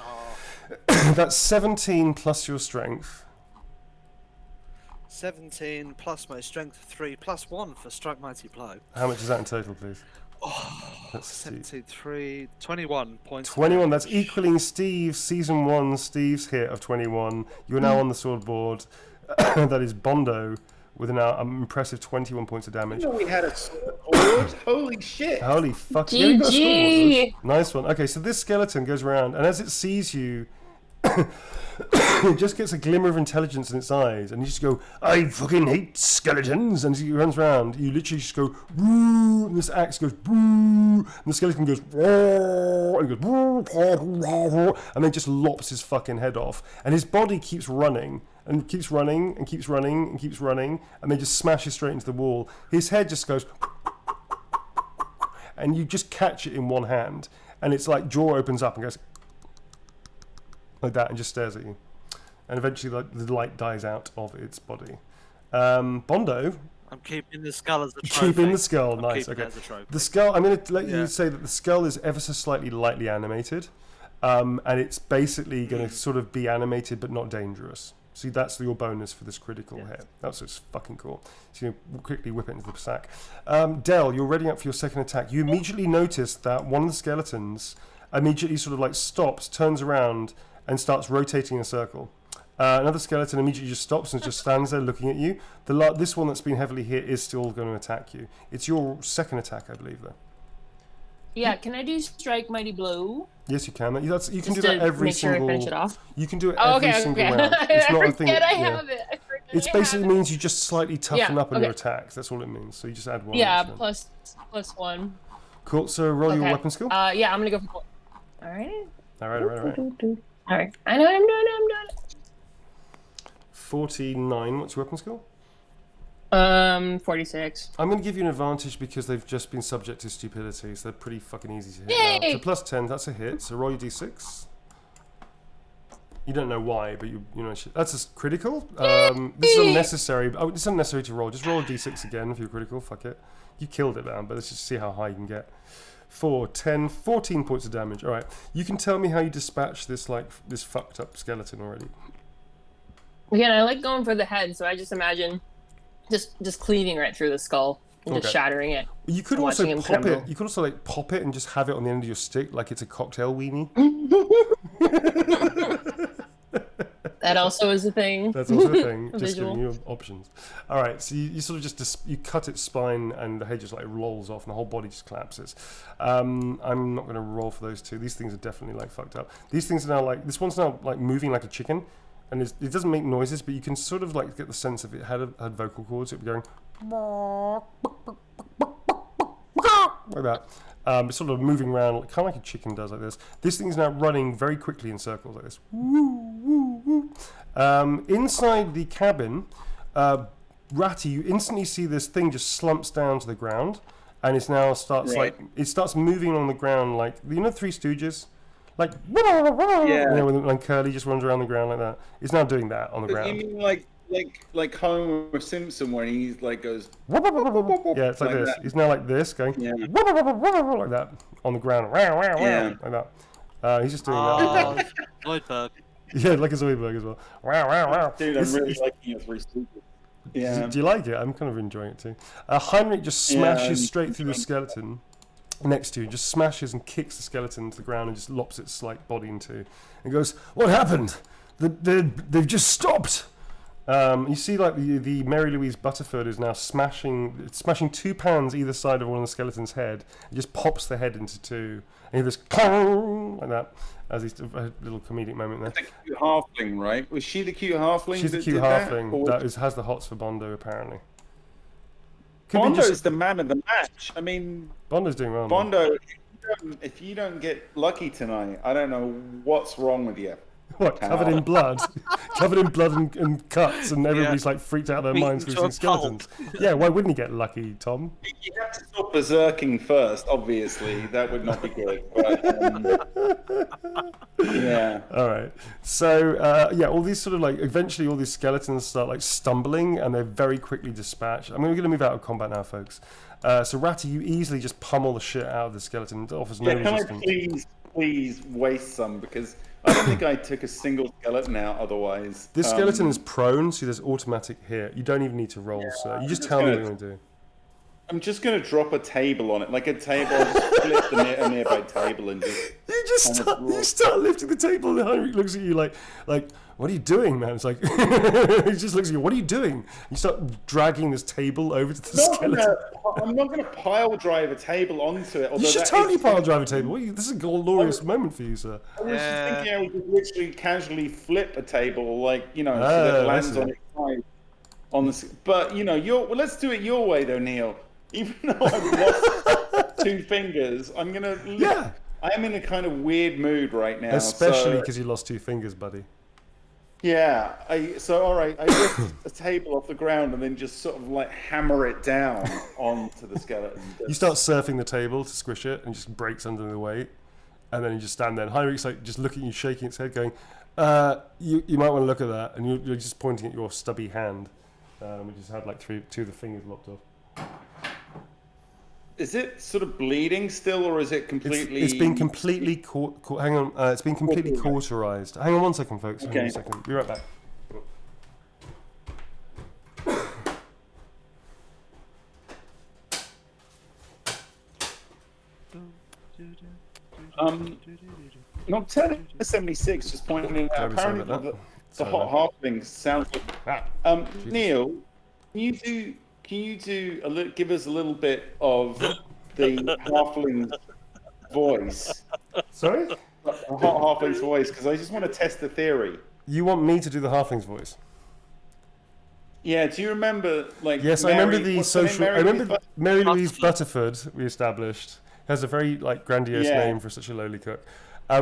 That's 17 plus your strength. 17 plus my strength 3 plus 1 for strike mighty blow. How much is that in total, please? That's 73, 21 points. 21. That's equaling Steve's season 1. Steve's hit of 21. You're now on the sword board. That is Bondo with an impressive 21 points of damage. You know we had a sword. Holy shit! Holy fuck! GG. Nice one. Okay, so this skeleton goes around, and as it sees you, it just gets a glimmer of intelligence in its eyes, and you just go, "I fucking hate skeletons!" And as he runs around, you literally just go, "Woo!" And this axe goes, "Woo!" And the skeleton goes, "Woo!" And he goes, "Woo!" And then just lops his fucking head off, and his body keeps running. And keeps running, and keeps running, and keeps running, and then just smashes straight into the wall. His head just goes, and you just catch it in one hand, and it's like jaw opens up and goes like that, and just stares at you. And eventually, the light dies out of its body. Bondo. I'm keeping the skull as a trophy. Keeping the skull, nice. Okay. The skull. I'm going to let you say that the skull is ever so slightly lightly animated, and it's basically going to sort of be animated but not dangerous. See, that's your bonus for this critical hit. That's just fucking cool. So you quickly whip it into the sack. Del, you're ready up for your second attack. You immediately notice that one of the skeletons immediately sort of like stops, turns around, and starts rotating in a circle. Another skeleton immediately just stops and just stands there looking at you. This one that's been heavily hit is still going to attack you. It's your second attack, I believe, though. Yeah, can I do strike mighty blow? Yes, you can. You can do that every single. Finish it off. You can do it every single round. It's not a thing. I have it. It basically means you just slightly toughen up on your attacks. That's all it means. So you just add 1. Yeah, plus 1. Cool. So roll your weapon skill. Yeah, I'm gonna go for 4. All right. All right. All right. I know what I'm doing. 49. What's your weapon skill? 46. I'm going to give you an advantage because they've just been subject to stupidity, so they're pretty fucking easy to hit now. So plus 10, that's a hit. So roll your d6. You don't know why, but you know that's a critical. This is unnecessary. It's unnecessary to roll. Just roll a d6 again if you're critical. Fuck it. You killed it, man. But let's just see how high you can get. 4, 10, 14 points of damage. All right. You can tell me how you dispatch this this fucked up skeleton already. Again, I like going for the head, so I just imagine Just cleaving right through the skull and just shattering it. You could and also watching him pop crumble. it. You could also like pop it and just have it on the end of your stick, like it's a cocktail weenie. That also is a thing. That's also a thing. Just Visual. giving you options. All right, so you sort of just you cut its spine and the head just like rolls off and the whole body just collapses. I'm not going to roll for those two. These things are definitely like fucked up. These things are now like this one's now like moving like a chicken, and it doesn't make noises, but you can sort of like get the sense of it had vocal cords. It would be going like that. It's sort of moving around, kind of like a chicken does, like this. This thing's now running very quickly in circles like this. Inside the cabin, Ratty, you instantly see this thing just slumps down to the ground, and it now starts it starts moving along the ground like Three Stooges, like when Curly just runs around the ground like that. It's now doing that on the ground. You mean like Homer Simpson when he like goes? Yeah, it's like this. That. He's now like this, going like that on the ground, like that. He's just doing that. Zoidberg. Yeah, like a Zoidberg as well. Dude, I'm really liking your Three Stooges. Yeah. Do you like it? I'm kind of enjoying it too. Heinrich just smashes straight through the skeleton next to you, just smashes and kicks the skeleton to the ground and just lops its like body in two, and goes, "What happened? They've just stopped." You see, like the Mary Louise Butterford is now smashing 2 pans either side of one of the skeleton's head. It just pops the head into two, and you hear this clang like that as a little comedic moment there. The cute halfling, right? Was she the cute halfling? She's the cute halfling that has the hots for Bondo, apparently. Bondo's the man of the match. I mean, Bondo's doing well. Bondo, if you don't get lucky tonight, I don't know what's wrong with you. What, covered in blood? Covered in blood and cuts, and everybody's like freaked out of their minds because he's skeletons. Yeah, why wouldn't he get lucky, Tom? You have to stop berserking first, obviously. That would not be good. But, yeah. All right. So, all these sort of like, eventually all these skeletons start like stumbling, and they're very quickly dispatched. I mean, we're going to move out of combat now, folks. So, Ratty, you easily just pummel the shit out of the skeleton. It offers no resistance. Can I please waste some, because I don't think I took a single skeleton out otherwise. This skeleton is prone, so there's automatic hit. You don't even need to roll, so you just tell me what you're going to do. I'm just going to drop a table on it, like a table. I'll just flip a nearby table and just... You start lifting the table, and Heinrich looks at you like, what are you doing, man? It's like, he just looks at you, what are you doing? You start dragging this table over to the skeleton. I'm not going to pile drive a table onto it. You should totally pile drive a table. This is a glorious moment for you, sir. I was just thinking I would just literally casually flip a table, like, so that it lands on its side. But, let's do it your way, though, Neil. Even though I've lost 2 fingers, I'm going to... Yeah. I am in a kind of weird mood right now. Especially because you lost 2 fingers, buddy. Yeah. All right. I lift a table off the ground and then just sort of like hammer it down onto the skeleton. You start surfing the table to squish it, and it just breaks under the weight. And then you just stand there. And Heinrich's like just looking at you, shaking its head, going, you might want to look at that. And you're just pointing at your stubby hand, which has had like 2 of the fingers lopped off. Is it sort of bleeding still, or is it completely... It's been completely... hang on. It's been completely cauterized. Hang on 1 second, folks. Hang on 1 second. Be right back. Not 1076, just pointing out. Apparently the hot halfling sounds like... Neil, can you give us a little bit of the halfling's voice? Sorry? The hot halfling's voice, because I just want to test the theory. You want me to do the halfling's voice? Yeah, do you remember, like... Yes, I remember Mary Louise Butterford, we established, has a very, like, grandiose name for such a lowly cook.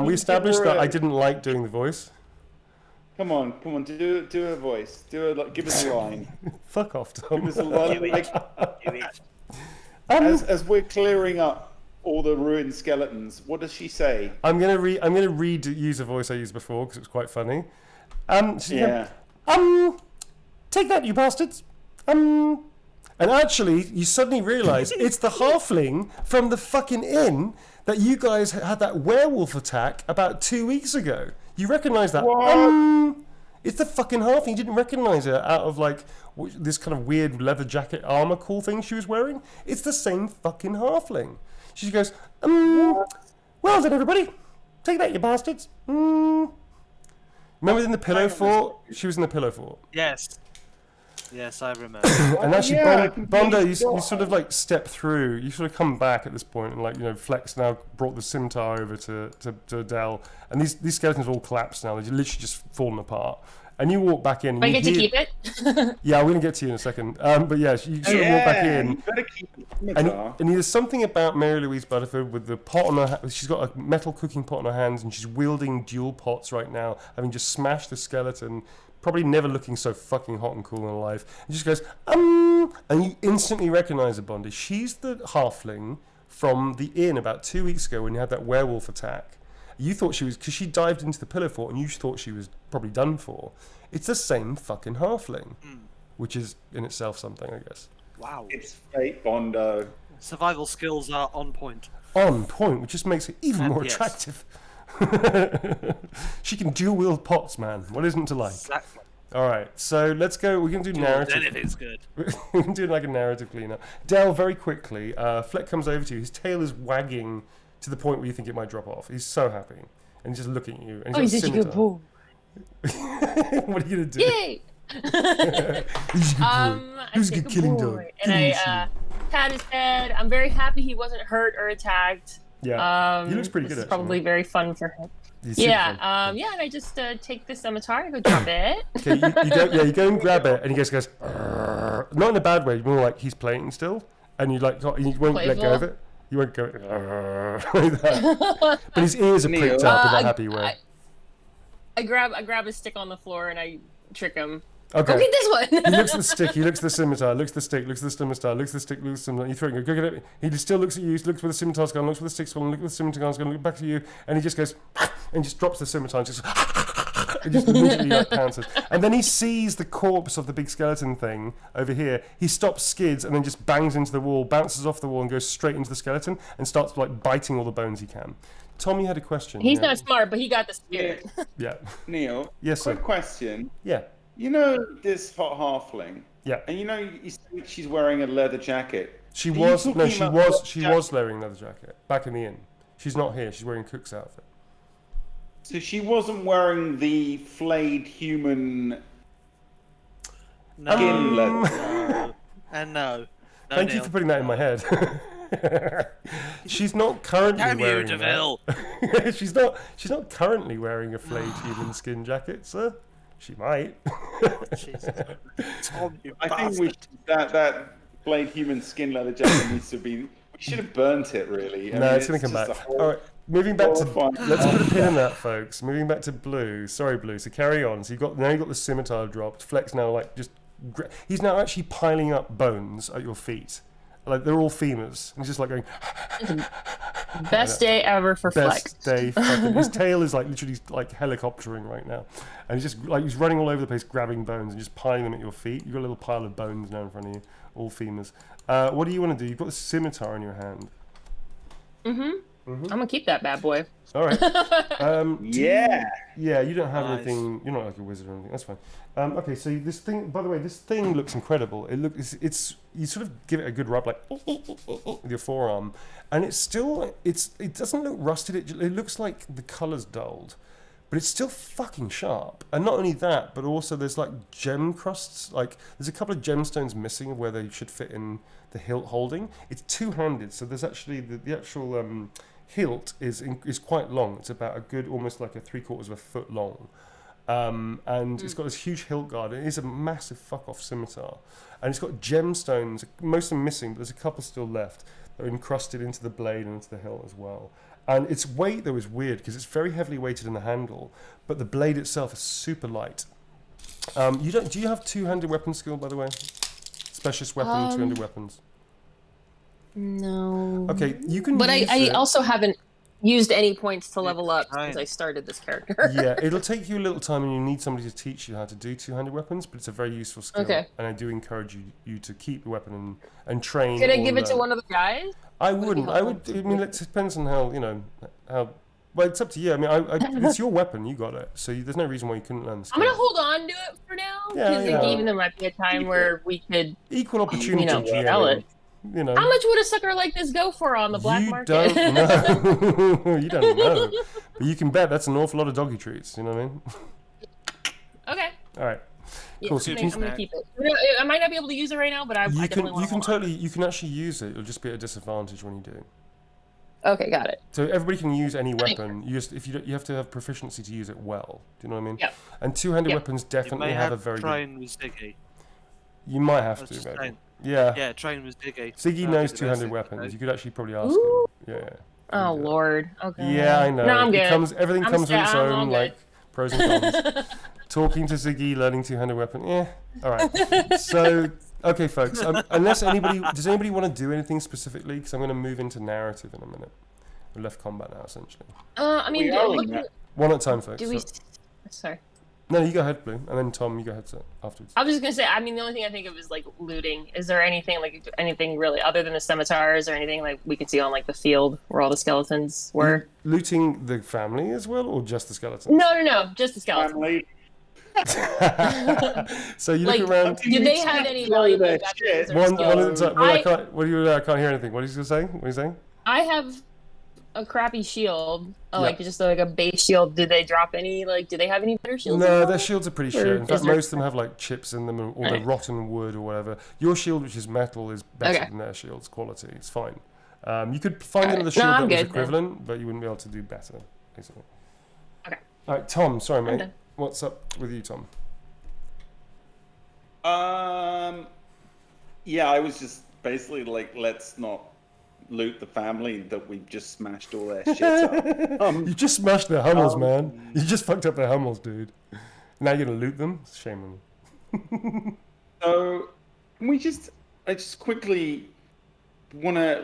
We established that I didn't like doing the voice. Come on, do a voice. Give us a line. Fuck off, Tom. Give us a line. As we're clearing up all the ruined skeletons, what does she say? I'm gonna use a voice I used before because it was quite funny. Take that, you bastards. And actually, you suddenly realise it's the halfling from the fucking inn that you guys had that werewolf attack about 2 weeks ago. You recognise that? What? It's the fucking halfling. You didn't recognise her out of like this kind of weird leather jacket armor cool thing she was wearing. It's the same fucking halfling. She goes, well done, everybody. Take that, you bastards. Remember in the pillow fort? She was in the pillow fort. Yes. Yes, I remember. And actually, Bondo, you sort of like step through. You sort of come back at this point, and like Flex now brought the scimitar over to Adele, and these skeletons are all collapsed now. They're literally just fallen apart. And you walk back in. I get to keep it. Yeah, we're gonna get to you in a second. But yeah, you sort of walk back in. You better keep it. And there's something about Mary Louise Butterford with the pot on her. She's got a metal cooking pot in her hands, and she's wielding dual pots right now, having just smashed the skeleton. Probably never looking so fucking hot and cool in her life. And she just goes, and you instantly recognise her, Bondi. She's the halfling from the inn about 2 weeks ago when you had that werewolf attack. You thought she was, because she dived into the pillow fort, and you thought she was probably done for. It's the same fucking halfling, which is in itself something, I guess. Wow. It's fate, Bondo. Survival skills are on point. On point, which just makes it even more yes. attractive. She can dual wield pots, man. What isn't to like? Exactly. All right, so let's go. We're gonna do narrative. Then it is good. We're gonna do like a narrative cleanup. Del, very quickly. Fleck comes over to you. His tail is wagging to the point where you think it might drop off. He's so happy, and he's just looking at you. And He's such a good boy. What are you gonna do? Yay! Who's a good killing dog? And I pat his head. I'm very happy he wasn't hurt or attacked. Yeah, he looks pretty good. It's probably very fun for him. Yeah, and I just take the scimitar and go drop it. Okay, you go and grab it, and he goes, not in a bad way, more like he's playing still, and you won't let go of it. You won't go like that. But his ears are pricked up in a happy way. I grab a stick on the floor and I trick him. Okay. Go get this one. He looks at the stick, he looks at the scimitar, looks at the stick, looks at the scimitar, looks at the stick, looks at the scimitar. You throw it, go get it. He still looks at you, looks where the scimitar's gone, looks where the stick's gone, looks where the scimitar's gone, looks back at you, and he just goes, and just drops the scimitar and just immediately like pounces. And then he sees the corpse of the big skeleton thing over here. He stops, skids, and then just bangs into the wall, bounces off the wall, and goes straight into the skeleton and starts like biting all the bones he can. Tom, you had a question. He's not smart, but he got the spirit. Yeah. Neil. Yes, sir. Quick question. Yeah. You know this hot halfling. Yeah. And you know you said she's wearing a leather jacket. She was wearing a leather jacket back in the inn. She's not here. She's wearing a cook's outfit. So she wasn't wearing the flayed human skin leather. No. Thank you for putting that in my head. She's not currently wearing that. She's not currently wearing a flayed human skin jacket, sir. She might. Tom, you I think that flayed human skin leather jacket needs to be. We should have burnt it, really. No, it's going to come back. All right, moving back to. Let's put a pin in that, folks. Moving back to Blue. Sorry, Blue. So carry on. So you got the scimitar dropped. Flex now he's now actually piling up bones at your feet. Like they're all femurs. And he's just like going. Best day ever for Flex. Best day. His tail is like literally like helicoptering right now, and he's just like he's running all over the place, grabbing bones and just piling them at your feet. You've got a little pile of bones now in front of you, all femurs. What do you want to do? You've got the scimitar in your hand. I'm gonna keep that bad boy. All right. Yeah. Yeah, you don't have anything. You're not like a wizard or anything. That's fine. Okay, so this thing. By the way, this thing looks incredible. It's you sort of give it a good rub, like with your forearm, and it doesn't look rusted. It looks like the colour's dulled, but it's still fucking sharp. And not only that, but also there's like gem crusts. Like there's a couple of gemstones missing where they should fit in the hilt holding. It's two-handed, so there's actually the actual hilt is quite long. It's about a good, almost like a 3/4 of a foot long. And it's got this huge hilt guard. It is a massive fuck-off scimitar. And it's got gemstones, most of them missing, but there's a couple still left that are encrusted into the blade and into the hilt as well. And its weight, though, is weird because it's very heavily weighted in the handle, but the blade itself is super light. Do you have two-handed weapon skill, by the way? Specialist weapon, two-handed weapons? No. Okay, you can. But I also haven't used any points to level up since I started this character. Yeah, it'll take you a little time, and you need somebody to teach you how to do two-handed weapons. But it's a very useful skill, and I do encourage you to keep the weapon and train. Could I give it to one of the guys? I wouldn't. I would. I mean, it depends on how Well, it's up to you. I mean, it's your weapon. You got it. So there's no reason why you couldn't learn the skill. I'm gonna hold on to it for now because even there might be a time where we could equal opportunity. Sell it. You know. How much would a sucker like this go for on the black market? You don't know. You don't know. But you can bet that's an awful lot of doggy treats. You know what I mean? Okay. All right. Yeah, cool. I'm gonna keep it. I might not be able to use it right now, but I definitely want to. You can actually use it. It'll just be at a disadvantage when you do. Okay, got it. So everybody can use any weapon. You have to have proficiency to use it well. Do you know what I mean? Yeah. And two-handed weapons definitely have a very train with Ziggy. You might have to, maybe. Yeah. Yeah, train with Ziggy. Ziggy knows two-handed weapons. You could actually probably ask him. Yeah. Oh Lord. Okay. Yeah, I know. No, I'm good. Everything comes with its own like pros and cons. Talking to Ziggy, learning two-handed weapon. Yeah. All right. So. Okay, folks. Does anybody want to do anything specifically? Because I'm going to move into narrative in a minute. We're left combat now, essentially. I mean, one at a time, folks. Sorry. No, you go ahead, Blue, and then Tom, you go ahead afterwards. I was just gonna say. I mean, the only thing I think of is like looting. Is there anything really other than the scimitars or anything like we can see on like the field where all the skeletons were? Looting the family as well, or just the skeletons? No, just the skeletons. Family. So you look around. Did they have any valuable weapons? I can't hear anything. What are you saying? What are you saying? I have a crappy shield, like just like a base shield. Did they drop any? Like, do they have any better shields? No, their shields are pretty shit. In fact, most of them have like chips in them, or they're rotten wood or whatever. Your shield, which is metal, is better than their shield's quality. It's fine. You could find another shield that was equivalent, but you wouldn't be able to do better, basically. Okay. All right, Tom. Sorry, mate. What's up with you, Tom? Yeah, I was just basically like, let's not loot the family that we've just smashed all their shit up. You just smashed their Hummels, man. You just fucked up their Hummels, dude. Now you're gonna loot them? Shame on you. So, I just quickly wanna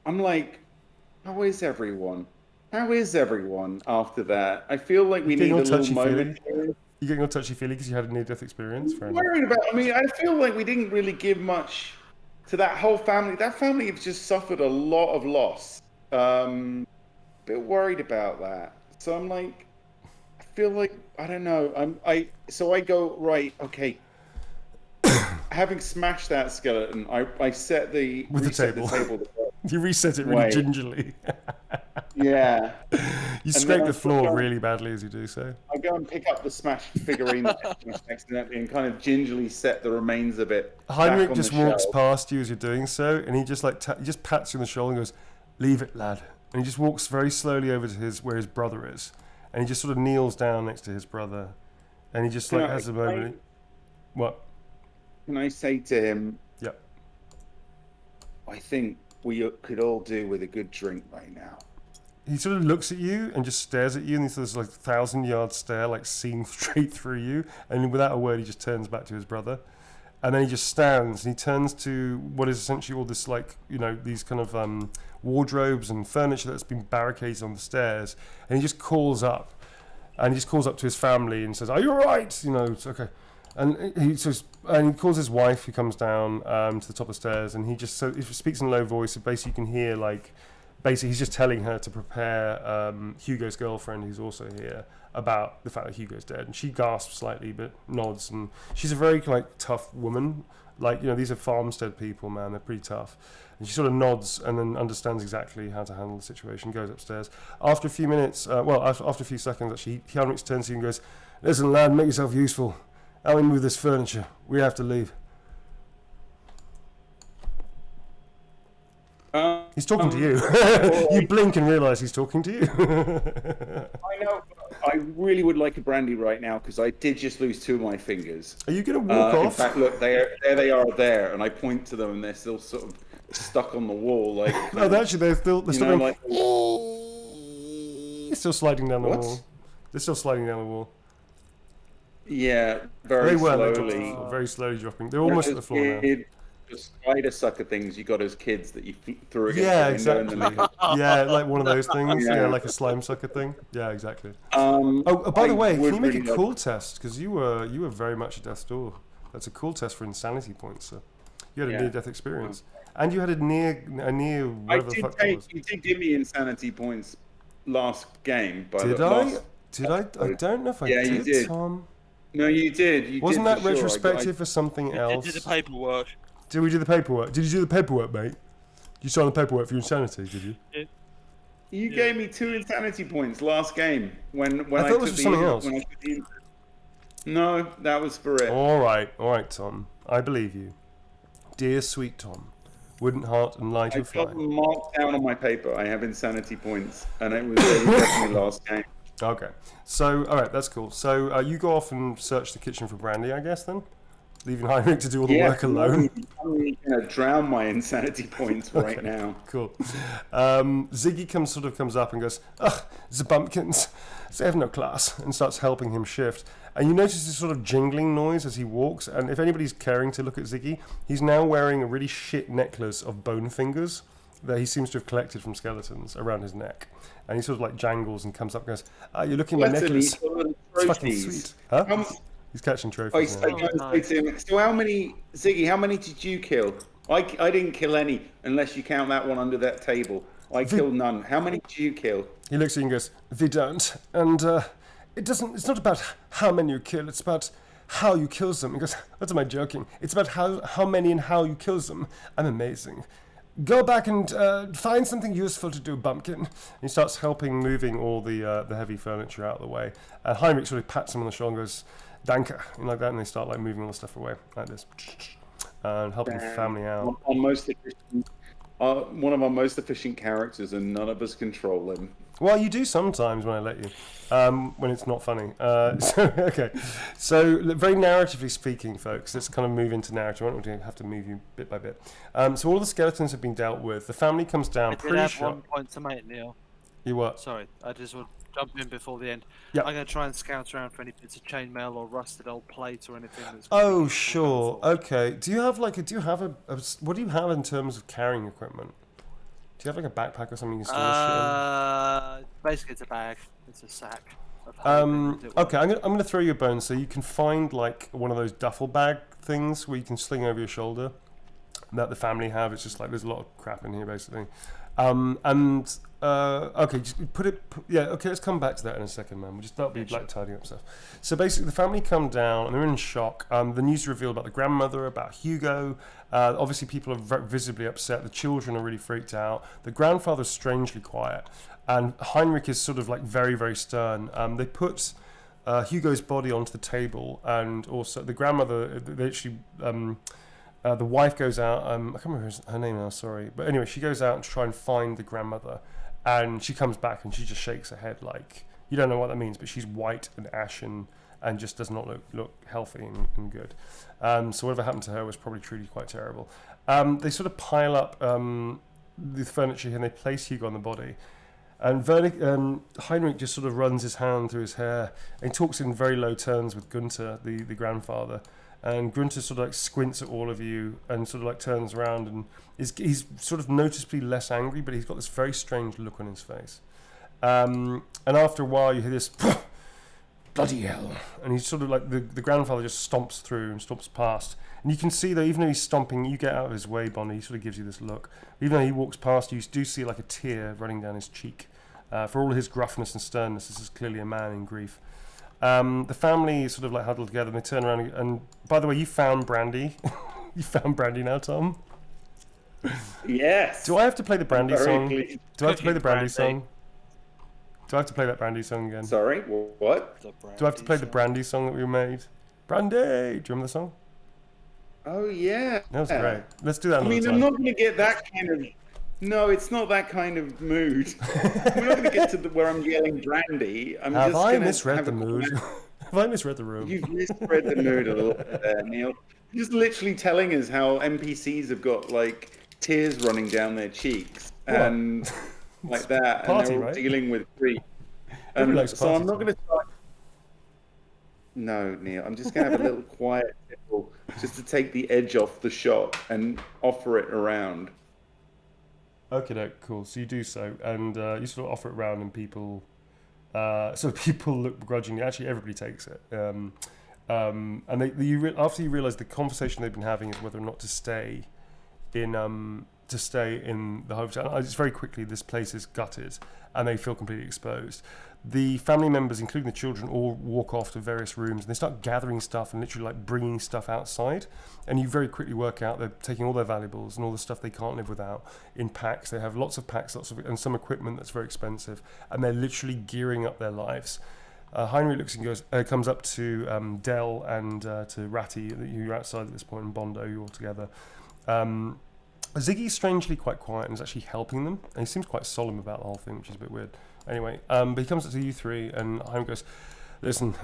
I'm like, how is everyone? How is everyone after that? I feel like we need a little moment. You getting all touchy-feely because you had a near-death experience? I mean, I feel like we didn't really give much to that whole family. That family has just suffered a lot of loss. Bit worried about that. So I'm like, I feel like, I don't know. So I go, right, okay. Having smashed that skeleton, I set the table. You reset it really gingerly. Yeah. You scrape the floor really badly as you do so. I go and pick up the smashed figurine accidentally and kind of gingerly set the remains of it. Heinrich just walks past you as you're doing so, and he just he just pats you on the shoulder and goes, "Leave it, lad." And he just walks very slowly over to where his brother is, and he just sort of kneels down next to his brother, and he just has a moment. What? Can I say to him? Yep. I think we could all do with a good drink right now. He sort of looks at you and just stares at you, and he's like 1,000-yard stare, like seeing straight through you. And without a word, he just turns back to his brother, and then he just stands and he turns to what is essentially all this these kind of wardrobes and furniture that's been barricaded on the stairs, and he just calls up, to his family and says, "Are you all right? It's okay." And he calls his wife, who comes down to the top of the stairs, and he speaks in a low voice. So basically, you can hear he's just telling her to prepare Hugo's girlfriend, who's also here, about the fact that Hugo's dead. And she gasps slightly, but nods. And she's a very tough woman. These are farmstead people, man. They're pretty tough. And she sort of nods and then understands exactly how to handle the situation. Goes upstairs. After a few minutes, after a few seconds, actually, Heinrich turns to you and goes, "Listen, lad, make yourself useful. How we move this furniture? We have to leave." He's talking to you. You blink and realise he's talking to you. I know. I really would like a brandy right now because I did just lose 2 of my fingers. Are you going to walk off? In fact, look, there they are there, and I point to them, and they're still sort of stuck on the wall. No, actually, they're still going. Still sliding down the wall. They're still sliding down the wall. Yeah, very slowly dropping. They're almost at the floor now. The spider sucker things you got as kids that you threw against the window. Exactly. Yeah, like one of those things. Yeah, like a slime sucker thing. Yeah, exactly. By the way, can you make a cool test? Because you were very much at death's door. That's a cool test for insanity points. So you had a near-death experience, and you had a near. You did give me insanity points last game. Did I? Did I? I don't know if I Yeah, did, you did. Tom. No, you did. You Wasn't did that for sure. retrospective for something else? Did the paperwork. Did we do the paperwork? Did you do the paperwork, mate? You signed the paperwork for your insanity, did you? Yeah. You gave me 2 insanity points last game when I thought it was took for something else. when I took the. No, that was for it. All right, Tom. I believe you, dear sweet Tom. Wouldn't heart and lie to I a fly. got them marked down on my paper. I have insanity points, and they were definitely last game. Okay, so all right, that's cool. So you go off and search the kitchen for brandy, I guess, then, leaving Heinrich to do all the work alone. I'm going to drown my insanity points right now. Cool. Ziggy comes up and goes, "Ugh, the bumpkins, they have no class," and starts helping him shift. And you notice this sort of jingling noise as he walks. And if anybody's caring to look at Ziggy, he's now wearing a really shit necklace of bone fingers that he seems to have collected from skeletons around his neck. And he sort of like jangles and comes up and goes, "You're looking at my necklace. It's fucking sweet." Huh? He's catching trophies. I go and say to him, so how many, Ziggy, how many did you kill? I didn't kill any, unless you count that one under that table. I killed none. How many did you kill? He looks at you and goes, "We don't." And it's not about how many you kill, it's about how you kill them. He goes, "What am I joking? It's about how many and how you kill them. I'm amazing. Go back and find something useful to do, bumpkin." He starts helping moving all the heavy furniture out of the way. Heinrich sort of pats him on the shoulder and goes, "Danke," and like that, and they start like moving all the stuff away like this, and helping the family out. One of our most efficient characters, and none of us control him. Well, you do sometimes when I let you, when it's not funny. So very narratively speaking, folks, let's kind of move into narrative. I don't have to move you bit by bit. So all the skeletons have been dealt with. The family comes down. I did have one point to make, Neil. You what? Sorry, I just want to jump in before the end. Yep. I'm going to try and scout around for any bits of chainmail or rusted old plate or anything. That's Oh, sure. Okay. Do you have what do you have in terms of carrying equipment? Do you have like a backpack or something you can store shit in? Basically, it's a bag. It's a sack. Okay, I'm gonna throw you a bone. So you can find like one of those duffel bag things where you can sling over your shoulder that the family have. It's just like there's a lot of crap in here basically. Okay, just okay, let's come back to that in a second, man. That'll be like tidying up stuff. So basically, the family come down and they're in shock. The news is revealed about the grandmother, about Hugo. Obviously, people are visibly upset. The children are really freaked out. The grandfather's strangely quiet, and Heinrich is sort of like very, very stern. They put Hugo's body onto the table, and also the grandmother. They actually. The wife goes out. I can't remember her name now. Sorry, but anyway, she goes out to try and find the grandmother. And she comes back and she just shakes her head like, you don't know what that means, but she's white and ashen and just does not look healthy and good. So whatever happened to her was probably truly quite terrible. They sort of pile up the furniture here and they place Hugo on the body. And Heinrich just sort of runs his hand through his hair and talks in very low tones with Gunther, the grandfather. And Gunther sort of like squints at all of you and sort of like turns around and he's sort of noticeably less angry, but he's got this very strange look on his face. And after a while you hear this, bloody hell. And he's sort of like, the grandfather just stomps through and stomps past. And you can see that even though he's stomping, you get out of his way, Bonnie, he sort of gives you this look. Even though he walks past you do see like a tear running down his cheek. For all his gruffness and sternness, this is clearly a man in grief. The family sort of like huddled together and they turn around and by the way, you found brandy. You found brandy now, Tom? Yes. Do I have to play the brandy song? Pleased. Do I have to play the brandy song? Do I have to play that brandy song again? Sorry, what? Do I have to play the brandy song that we made? Brandy! Do you remember the song? Oh, yeah. That was great. Let's do that another time. I'm not going to get that kind of... No, it's not that kind of mood. We're not going to get to where I'm yelling brandy. Have I misread the mood? Have I misread the room? You've misread the mood a little bit there, Neil. You're just literally telling us how NPCs have got like tears running down their cheeks and like that, party, and they're all dealing with grief. So I'm not going to start. No, Neil. I'm just going to have a little quiet tipple just to take the edge off the shot and offer it around. Okay, cool. So you do so, and you sort of offer it around, and people look begrudgingly. Actually, everybody takes it. And after you realise the conversation they've been having is whether or not to stay in to stay in the hotel. It's very quickly, this place is gutted and they feel completely exposed. The family members, including the children, all walk off to various rooms and they start gathering stuff and literally like bringing stuff outside. And you very quickly work out they're taking all their valuables and all the stuff they can't live without in packs. They have lots of packs, and some equipment that's very expensive, and they're literally gearing up their lives. Heinrich looks and goes, comes up to Del and to Ratty, you're outside at this point, and Bondo, you're all together. Ziggy's strangely quite quiet and is actually helping them, and he seems quite solemn about the whole thing, which is a bit weird. Anyway, but he comes up to you three, and Heinrich goes, listen,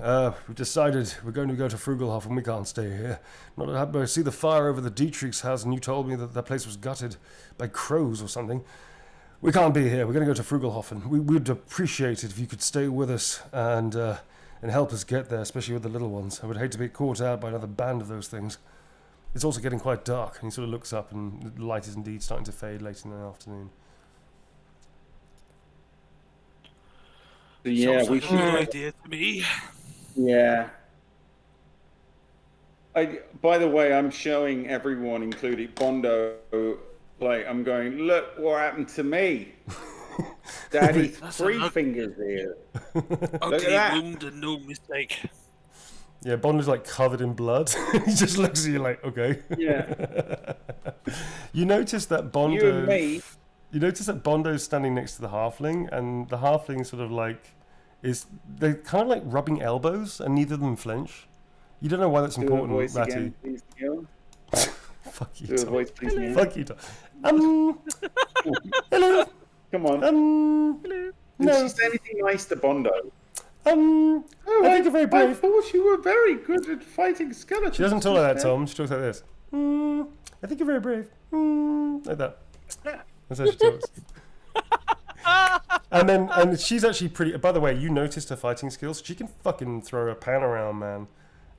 we've decided we're going to go to Frugalhof and we can't stay here. Not to see the fire over the Dietrich's house, and you told me that that place was gutted by crows or something. We can't be here. We're going to go to Frugalhof, and we'd appreciate it if you could stay with us and help us get there, especially with the little ones. I would hate to be caught out by another band of those things. It's also getting quite dark, and he sort of looks up, and the light is indeed starting to fade late in the afternoon. Yeah, Sounds we like a good should. idea to me. Yeah. By the way, I'm showing everyone, including Bondo, like I'm going, look what happened to me. Daddy's three fingers here. Ugly wound and no mistake. Yeah, Bondo's like covered in blood. He just looks at you like, okay. Yeah. You notice that Bondo. You and me. You notice that Bondo's standing next to the halfling, and the halfling sort of like they're kind of like rubbing elbows, and neither of them flinch. You don't know why that's Do a important, voice Ratty. again, please, Neil. Fuck you, Do a Tom. voice, please, Neil. Fuck you, Tom. Hello. Come on. Hello. Did she say anything nice to Bondo? I think you're very I brave. thought you were very good at fighting skeletons. She doesn't talk like that, Tom. She talks like this. I think you're very brave. Like that. That's how she talks. And she's actually pretty. By the way, you noticed her fighting skills. She can fucking throw a pan around, man.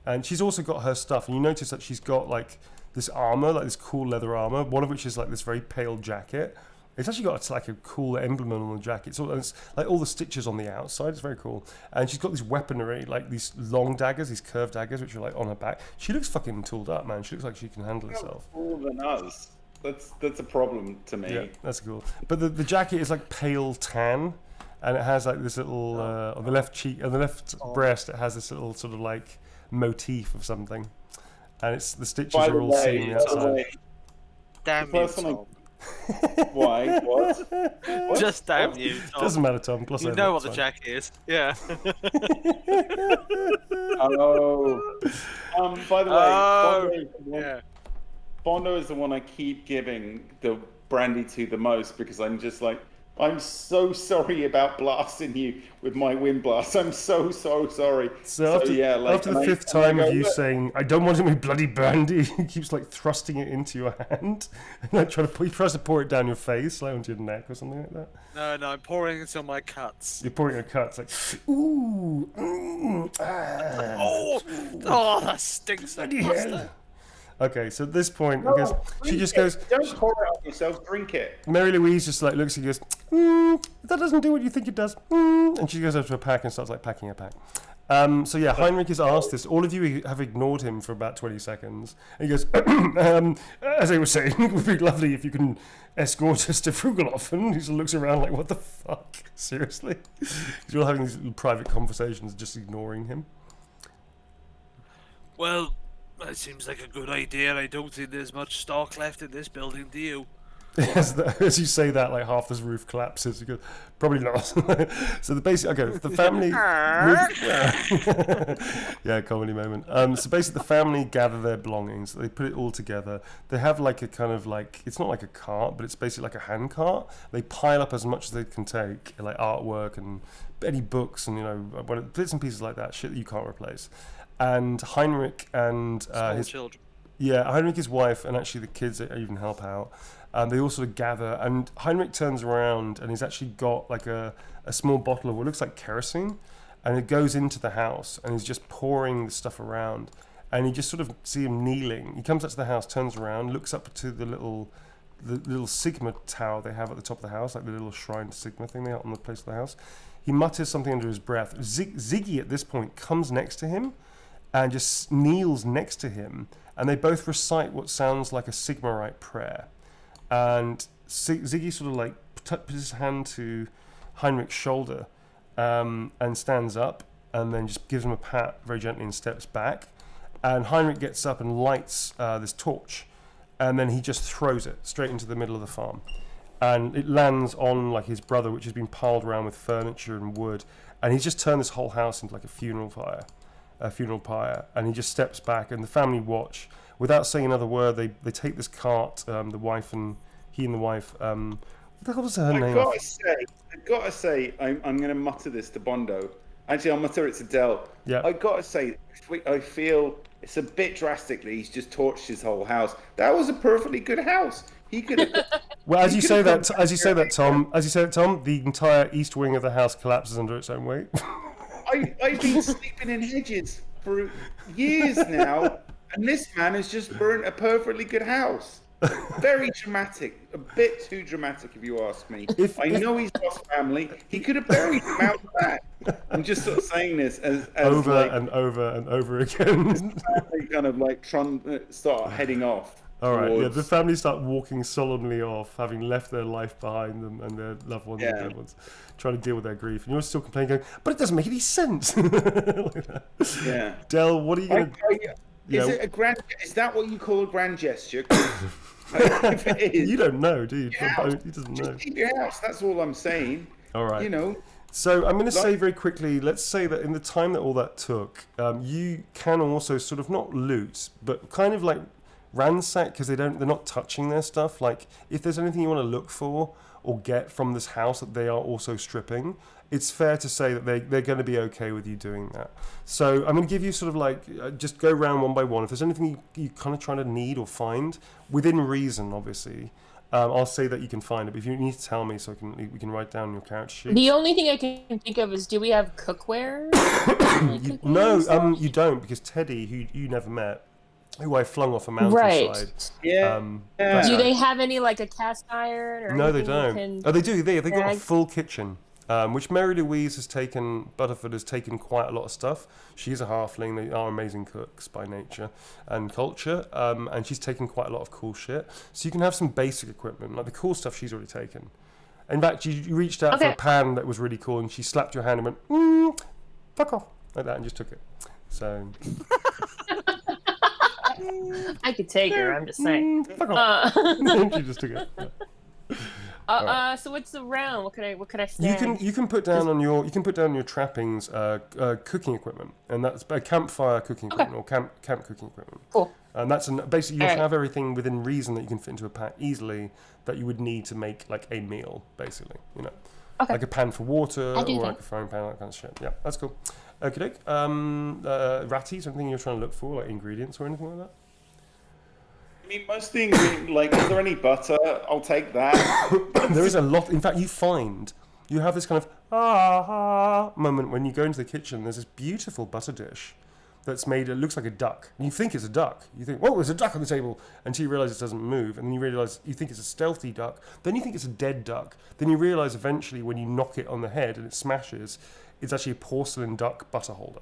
And she's also got her stuff. And you notice that she's got like this armor, like this cool leather armor. One of which is like this very pale jacket. It's actually got like a cool emblem on the jacket. It's like all the stitches on the outside. It's very cool. And she's got this weaponry, like these long daggers, these curved daggers, which are like on her back. She looks fucking tooled up, man. She looks like she can handle herself. Cooler than us. That's a problem to me. Yeah, that's cool. But the jacket is like pale tan, and it has like this little on the left cheek, on the left breast. It has this little sort of like motif of something, and it's the stitches are all seen on the outside. Damn you, Tom. Why? What? Just damn you, Tom. Doesn't matter, Tom. Gloss You over know it, what the it's jacket is. Yeah. Oh. By the way, Bondo is the one I keep giving the brandy to the most because I'm just like, I'm so sorry about blasting you with my wind blast. I'm so sorry. So after, yeah, like, after the fifth time of you saying, I don't want any bloody brandy, he keeps like thrusting it into your hand and like he tries to pour it down your face, like onto your neck or something like that. No, I'm pouring it on my cuts. You're pouring your cuts like, ooh, Oh, that stinks. bloody hell. Okay, so at this point, she just goes, goes. don't pour it on yourself, drink it. Mary Louise just like looks and goes, that doesn't do what you think it does. And she goes over to a pack and starts like packing a pack. So yeah, Heinrich has asked this. All of you have ignored him for about 20 seconds. And he goes, as I was saying, it would be lovely if you can escort us to Frugalhof. And he just looks around like, what the fuck? Seriously? You're all having these little private conversations, just ignoring him. Well, that seems like a good idea. I don't think there's much stock left in this building, do you? As you say that, like half this roof collapses. You go, probably not. So the basic, the family. Yeah, comedy moment. So basically, the family gather their belongings. They put it all together. They have like a kind of like, it's not like a cart, but it's basically like a hand cart. They pile up as much as they can take, like artwork and any books and bits and pieces like that, shit that you can't replace. And Heinrich and his children. Yeah, Heinrich, his wife, and actually the kids that even help out. They all sort of gather, and Heinrich turns around and he's actually got like a small bottle of what looks like kerosene, and it goes into the house, and he's just pouring the stuff around, and you just sort of see him kneeling. He comes up to the house, turns around, looks up to the little Sigma tower they have at the top of the house, like the little shrine to Sigma thing they have on the place of the house. He mutters something under his breath. Ziggy at this point comes next to him and just kneels next to him, and they both recite what sounds like a Sigmarite prayer. and Ziggy sort of like puts his hand to Heinrich's shoulder and stands up, and then just gives him a pat very gently and steps back. And Heinrich gets up and lights this torch, and then he just throws it straight into the middle of the farm. And it lands on like his brother, which has been piled around with furniture and wood. And he's just turned this whole house into like a funeral pyre. And he just steps back, and the family watch. Without saying another word, they take this cart, the wife and the wife. What the hell was her name? I've got to say, I'm going to mutter this to Bondo. Actually, I'll mutter it to Del. Yeah. I've got to say, I feel it's a bit drastically. He's just torched his whole house. That was a perfectly good house. He could have. Well, as you say that, Tom, the entire east wing of the house collapses under its own weight. I've been sleeping in hedges for years now, and this man has just burnt a perfectly good house. Very dramatic, a bit too dramatic, if you ask me. I know he's lost family. He could have buried him out the back. I'm just sort of saying this as over like, and over and over again. family kind of like start heading off. All right, yeah, the family start walking solemnly off, having left their life behind them and their loved ones and dead ones, trying to deal with their grief. And you're still complaining, going, but it doesn't make any sense. Like that. Yeah. Del, what are you going to... Is that what you call a grand gesture? If it is, you don't know, do you? He doesn't know. Just keep your house. That's all I'm saying. All right. You know. So I'm going to say very quickly, let's say that in the time that all that took, you can also sort of not loot, but kind of like ransack, because they're not touching their stuff. Like if there's anything you want to look for or get from this house that they are also stripping, it's fair to say that they're going to be okay with you doing that. So I'm going to give you sort of like, just go round one by one. If there's anything you kind of trying to need or find, within reason, obviously, I'll say that you can find it. But if you need to tell me, so we can write down your character sheet. The only thing I can think of is, do we have cookware? No, you don't, because Teddy, who you never met, who I flung off a mountainside. Right. Yeah. Do they have any, like a cast iron? Or No, they anything don't. Oh, they do. They've got a full kitchen. Which Mary Louise Butterford has taken quite a lot of stuff. She's a halfling. They are amazing cooks by nature and culture. And she's taken quite a lot of cool shit. So you can have some basic equipment. Like the cool stuff she's already taken. In fact, you reached out for a pan that was really cool, and she slapped your hand and went, fuck off. Like that, and just took it. So... I could take her, I'm just saying. Fuck off. She just took it. Yeah. So what's the round? What could I stand? You can put down on your trappings cooking equipment, and that's campfire cooking equipment or camp cooking equipment. Cool. And that's basically you'll have everything within reason that you can fit into a pack easily that you would need to make like a meal, basically. You know, like a pan for water or like a frying pan, that kind of shit. Yeah, that's cool. Okay, doke. Ratties, anything you're trying to look for, like ingredients or anything like that? I mean, most things, like, is there any butter? I'll take that. There is a lot. In fact, you have this kind of moment when you go into the kitchen. There's this beautiful butter dish that's made. It looks like a duck. And you think it's a duck. You think, whoa, there's a duck on the table, until you realise it doesn't move, and then you realise you think it's a stealthy duck. Then you think it's a dead duck. Then you realise eventually when you knock it on the head and it smashes, it's actually a porcelain duck butter holder.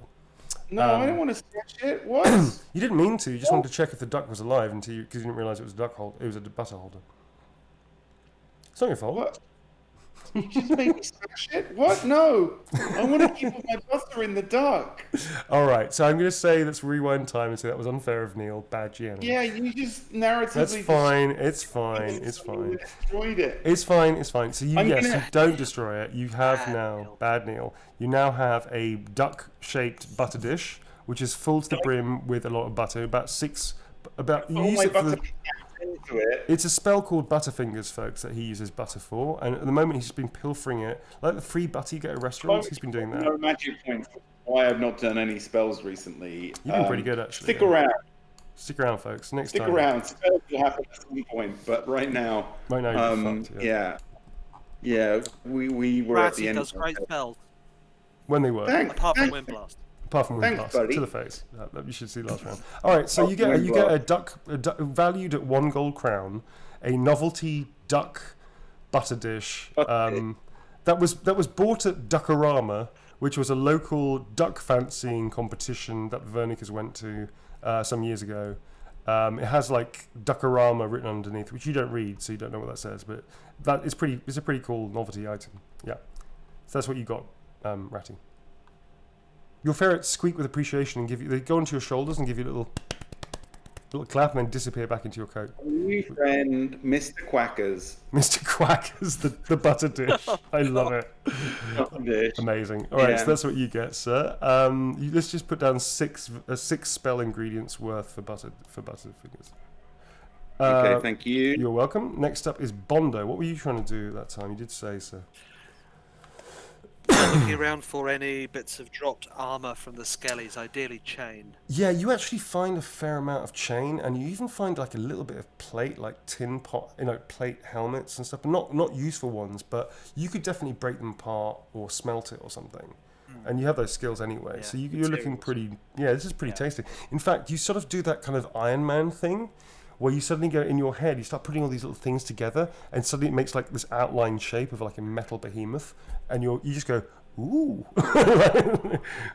No, I don't want to smash it. What? You didn't mean to. You just wanted to check if the duck was alive because you didn't realise it was a duck holder. It was a butter holder. It's not your fault. What? You just made me smash it? What? No. I want to keep all my butter in the duck. All right. So I'm going to say, let's rewind time and say that was unfair of Neil. Bad GM. Yeah, you just narratively... That's fine. It's fine. It's fine. Destroyed it. It's fine. It's fine. So you don't destroy it. You have bad Neil. You now have a duck-shaped butter dish, which is full to the brim with a lot of butter. It's a spell called Butterfingers, folks, that he uses butter for. And at the moment, he's just been pilfering it. Like the free butter you get at restaurants, he's been doing that. No magic points. Why I've not done any spells recently. You've been pretty good, actually. Stick around. Stick around, folks. Next time. Stick around. Spells will happen at some point, but right now... Right now, you're fucked, Yeah, we were at the end. Does great spells. When they were. Apart from Wind Blast. Apart from Wind Blast, buddy. To the face. You should see last round. All right, so you get a duck valued at 1 gold crown, a novelty duck butter dish that was bought at Duckorama, which was a local duck fancying competition that the Vernicas went to some years ago. It has like Duckorama written underneath, which you don't read, so you don't know what that says. But that is pretty. It's a pretty cool novelty item. Yeah, so that's what you got, Ratty. Your ferrets squeak with appreciation and they go onto your shoulders and give you a little clap and then disappear back into your coat. New friend, Mr. Quackers. Mr. Quackers, the butter dish. I love it. Amazing. All right, so that's what you get, sir. Let's just put down six spell ingredients worth for buttered fingers. Okay, thank you. You're welcome. Next up is Bondo. What were you trying to do that time? You did say, sir. Looking around for any bits of dropped armor from the skellies, ideally chain. Yeah, you actually find a fair amount of chain, and you even find like a little bit of plate, like tin pot, plate helmets and stuff, but not useful ones. But you could definitely break them apart or smelt it or something. And you have those skills anyway, Yeah, so you're looking pretty. Yeah, this is pretty tasty. In fact, you sort of do that kind of Iron Man thing, where you suddenly go in your head, you start putting all these little things together, and suddenly it makes like this outline shape of like a metal behemoth, and you just go, ooh.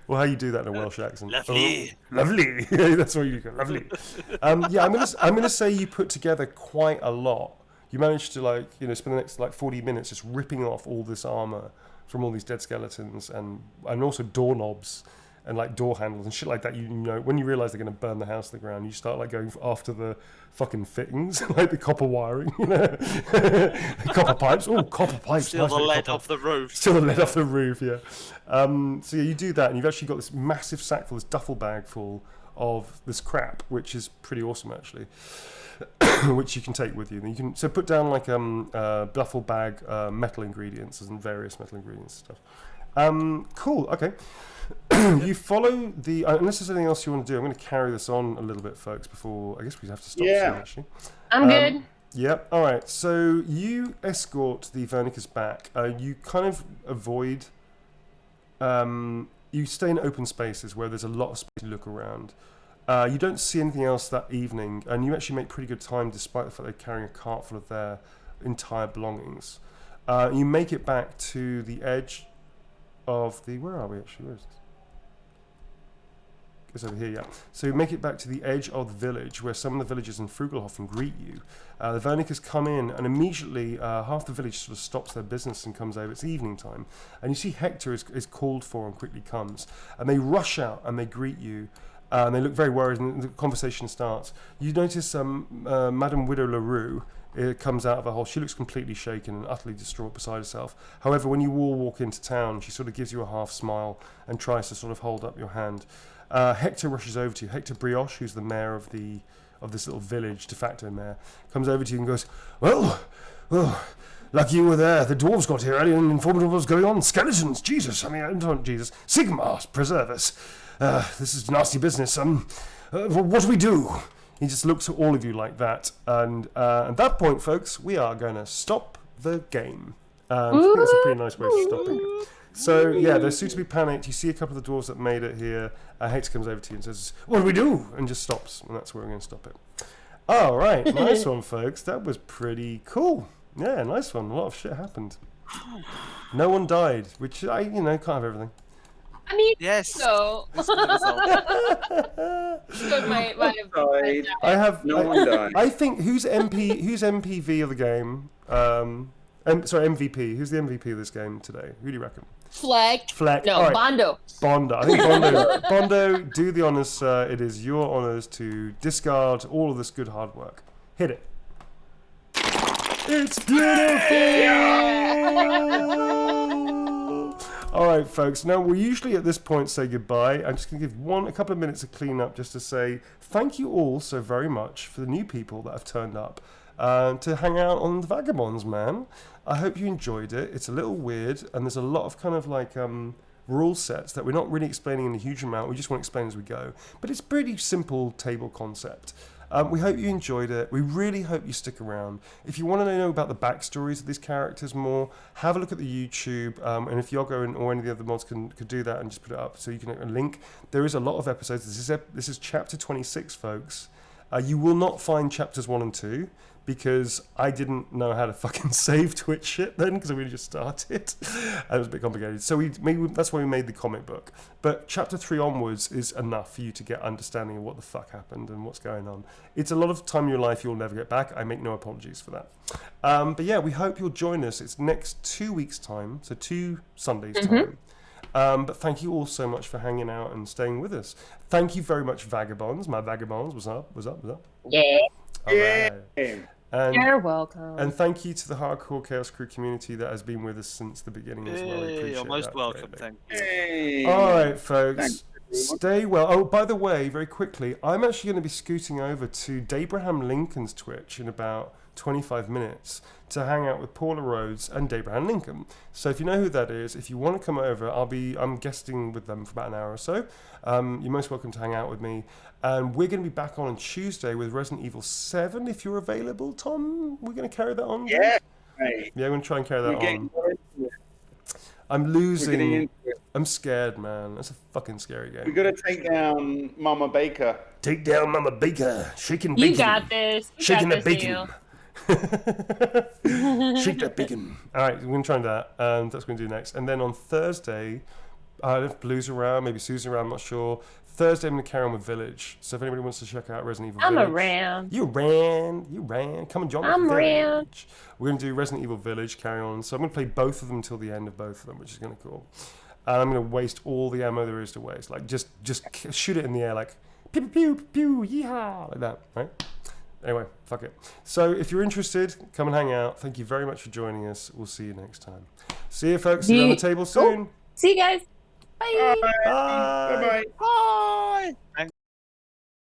Well, how you do that in a Welsh accent? Lovely. Oh, lovely. That's what you go, lovely. Yeah, I'm gonna say you put together quite a lot. You managed to spend the next 40 minutes just ripping off all this armor from all these dead skeletons and also doorknobs and like door handles and shit like that. You know, when you realize they're going to burn the house to the ground, you start going after the fucking fittings, like the copper wiring, copper pipes. Oh, copper pipes. Steal the lead off the roof. Steal the lead off the roof, yeah. So yeah, you do that, and you've actually got this massive sack full, this duffel bag full of this crap, which is pretty awesome actually. Which you can take with you. And you can put down like duffel bag metal ingredients and various metal ingredients and stuff. Cool. Okay. You follow the unless there's anything else you want to do. I'm going to carry this on a little bit, folks. Before I guess we have to stop. Yeah. Soon, actually. I'm good. Yep. All right. So you escort the Vernicas back. You kind of avoid. You stay in open spaces where there's a lot of space to look around. You don't see anything else that evening, and you actually make pretty good time despite the fact they're carrying a cart full of their entire belongings. You make it back to the edge of the... Where are we actually? Where is this? It's over here, yeah. So you make it back to the edge of the village where some of the villagers in Frugelhofen greet you. The Vernicas come in, and immediately half the village sort of stops their business and comes over. It's evening time. And you see Hector is called for and quickly comes. And they rush out and they greet you. And they look very worried, and the conversation starts. You notice Madame Widow LaRue comes out of her hole. She looks completely shaken and utterly distraught beside herself. However, when you all walk into town, she sort of gives you a half smile and tries to sort of hold up your hand. Hector rushes over to you. Hector Brioche, who's the mayor of this little village, de facto mayor, comes over to you and goes, well, lucky you were there. The dwarves got here earlier and informed us what was going on. Skeletons, Jesus. I mean, I don't Jesus. Sigmar, preserve us. This is nasty business. What do we do? He just looks at all of you like that. And at that point, folks, we are going to stop the game. I think that's a pretty nice way of stopping it. So, yeah, they're suitably panicked. You see a couple of the dwarves that made it here. Hector comes over to you and says, what do we do? And just stops. And that's where we're going to stop it. All right. Nice one, folks. That was pretty cool. Yeah, nice one. A lot of shit happened. No one died, which can't have everything. I mean, Yes. so. This is the result. I have no one died. I think who's MPV of the game? MVP. Who's the MVP of this game today? Who do you reckon? Fleck. No, All right. Bondo. Bondo. I think Bondo, do the honours, sir. It is your honours to discard all of this good hard work. Hit it. It's beautiful! All right, folks. Now, we usually at this point say goodbye. I'm just going to give a couple of minutes of clean up just to say thank you all so very much for the new people that have turned up to hang out on the Vagabonds, man. I hope you enjoyed it. It's a little weird, and there's a lot of kind of rule sets that we're not really explaining in a huge amount. We just want to explain as we go. But it's a pretty simple table concept. We hope you enjoyed it. We really hope you stick around. If you want to know about the backstories of these characters more, have a look at the YouTube. And if Yogo or any of the other mods could do that and just put it up so you can link. There is a lot of episodes. This is chapter 26, folks. You will not find chapters 1 and 2, because I didn't know how to fucking save Twitch shit then, because we just started. And it was a bit complicated. So that's why we made the comic book. But chapter 3 onwards is enough for you to get understanding of what the fuck happened and what's going on. It's a lot of time in your life you'll never get back. I make no apologies for that. But yeah, we hope you'll join us. It's next 2 weeks' time, so 2 Sundays' time. But thank you all so much for hanging out and staying with us. Thank you very much, Vagabonds. My Vagabonds, what's up? Yeah. All right. And, You're welcome. and thank you to the Hardcore Chaos Crew community that has been with us since the beginning as well. We appreciate You're most that welcome. greatly. Thank you. All right, folks. Stay well. Oh, by the way, very quickly, I'm actually going to be scooting over to Dabraham Lincoln's Twitch in about 25 minutes to hang out with Paula Rhodes and Dabraham Lincoln. So if you know who that is, if you want to come over, I'm guesting with them for about an hour or so. You're most welcome to hang out with me. And we're going to be back on Tuesday with Resident Evil 7 if you're available, Tom. We're going to carry that on. Yeah, mate. Yeah, we're going to try and carry that on. More into it. I'm We're getting losing. into it. I'm scared, man. That's a fucking scary We game. got to take down Mama Baker. Take down Mama Baker, shaking You bacon. got this. You Shaking got that this, bacon. Neil. Shake that bacon. All right, we're going to try that. That's what we're going to do next. And then on Thursday, if Blue's around, maybe Sue's around, I'm not sure. Thursday, I'm going to carry on with Village. So if anybody wants to check out Resident Evil I'm Village. around. You ran. Come and join I'm the around. Village. We're going to do Resident Evil Village, carry on. So I'm going to play both of them till the end of both of them, which is kind of cool. And I'm going to waste all the ammo there is to waste. Like, just shoot it in the air, like, pew, pew, pew, pew, yeehaw, like that, right? Anyway, fuck it. So if you're interested, come and hang out. Thank you very much for joining us. We'll see you next time. See you, folks. See you on the table soon. See you guys. Bye. Bye. Bye-bye.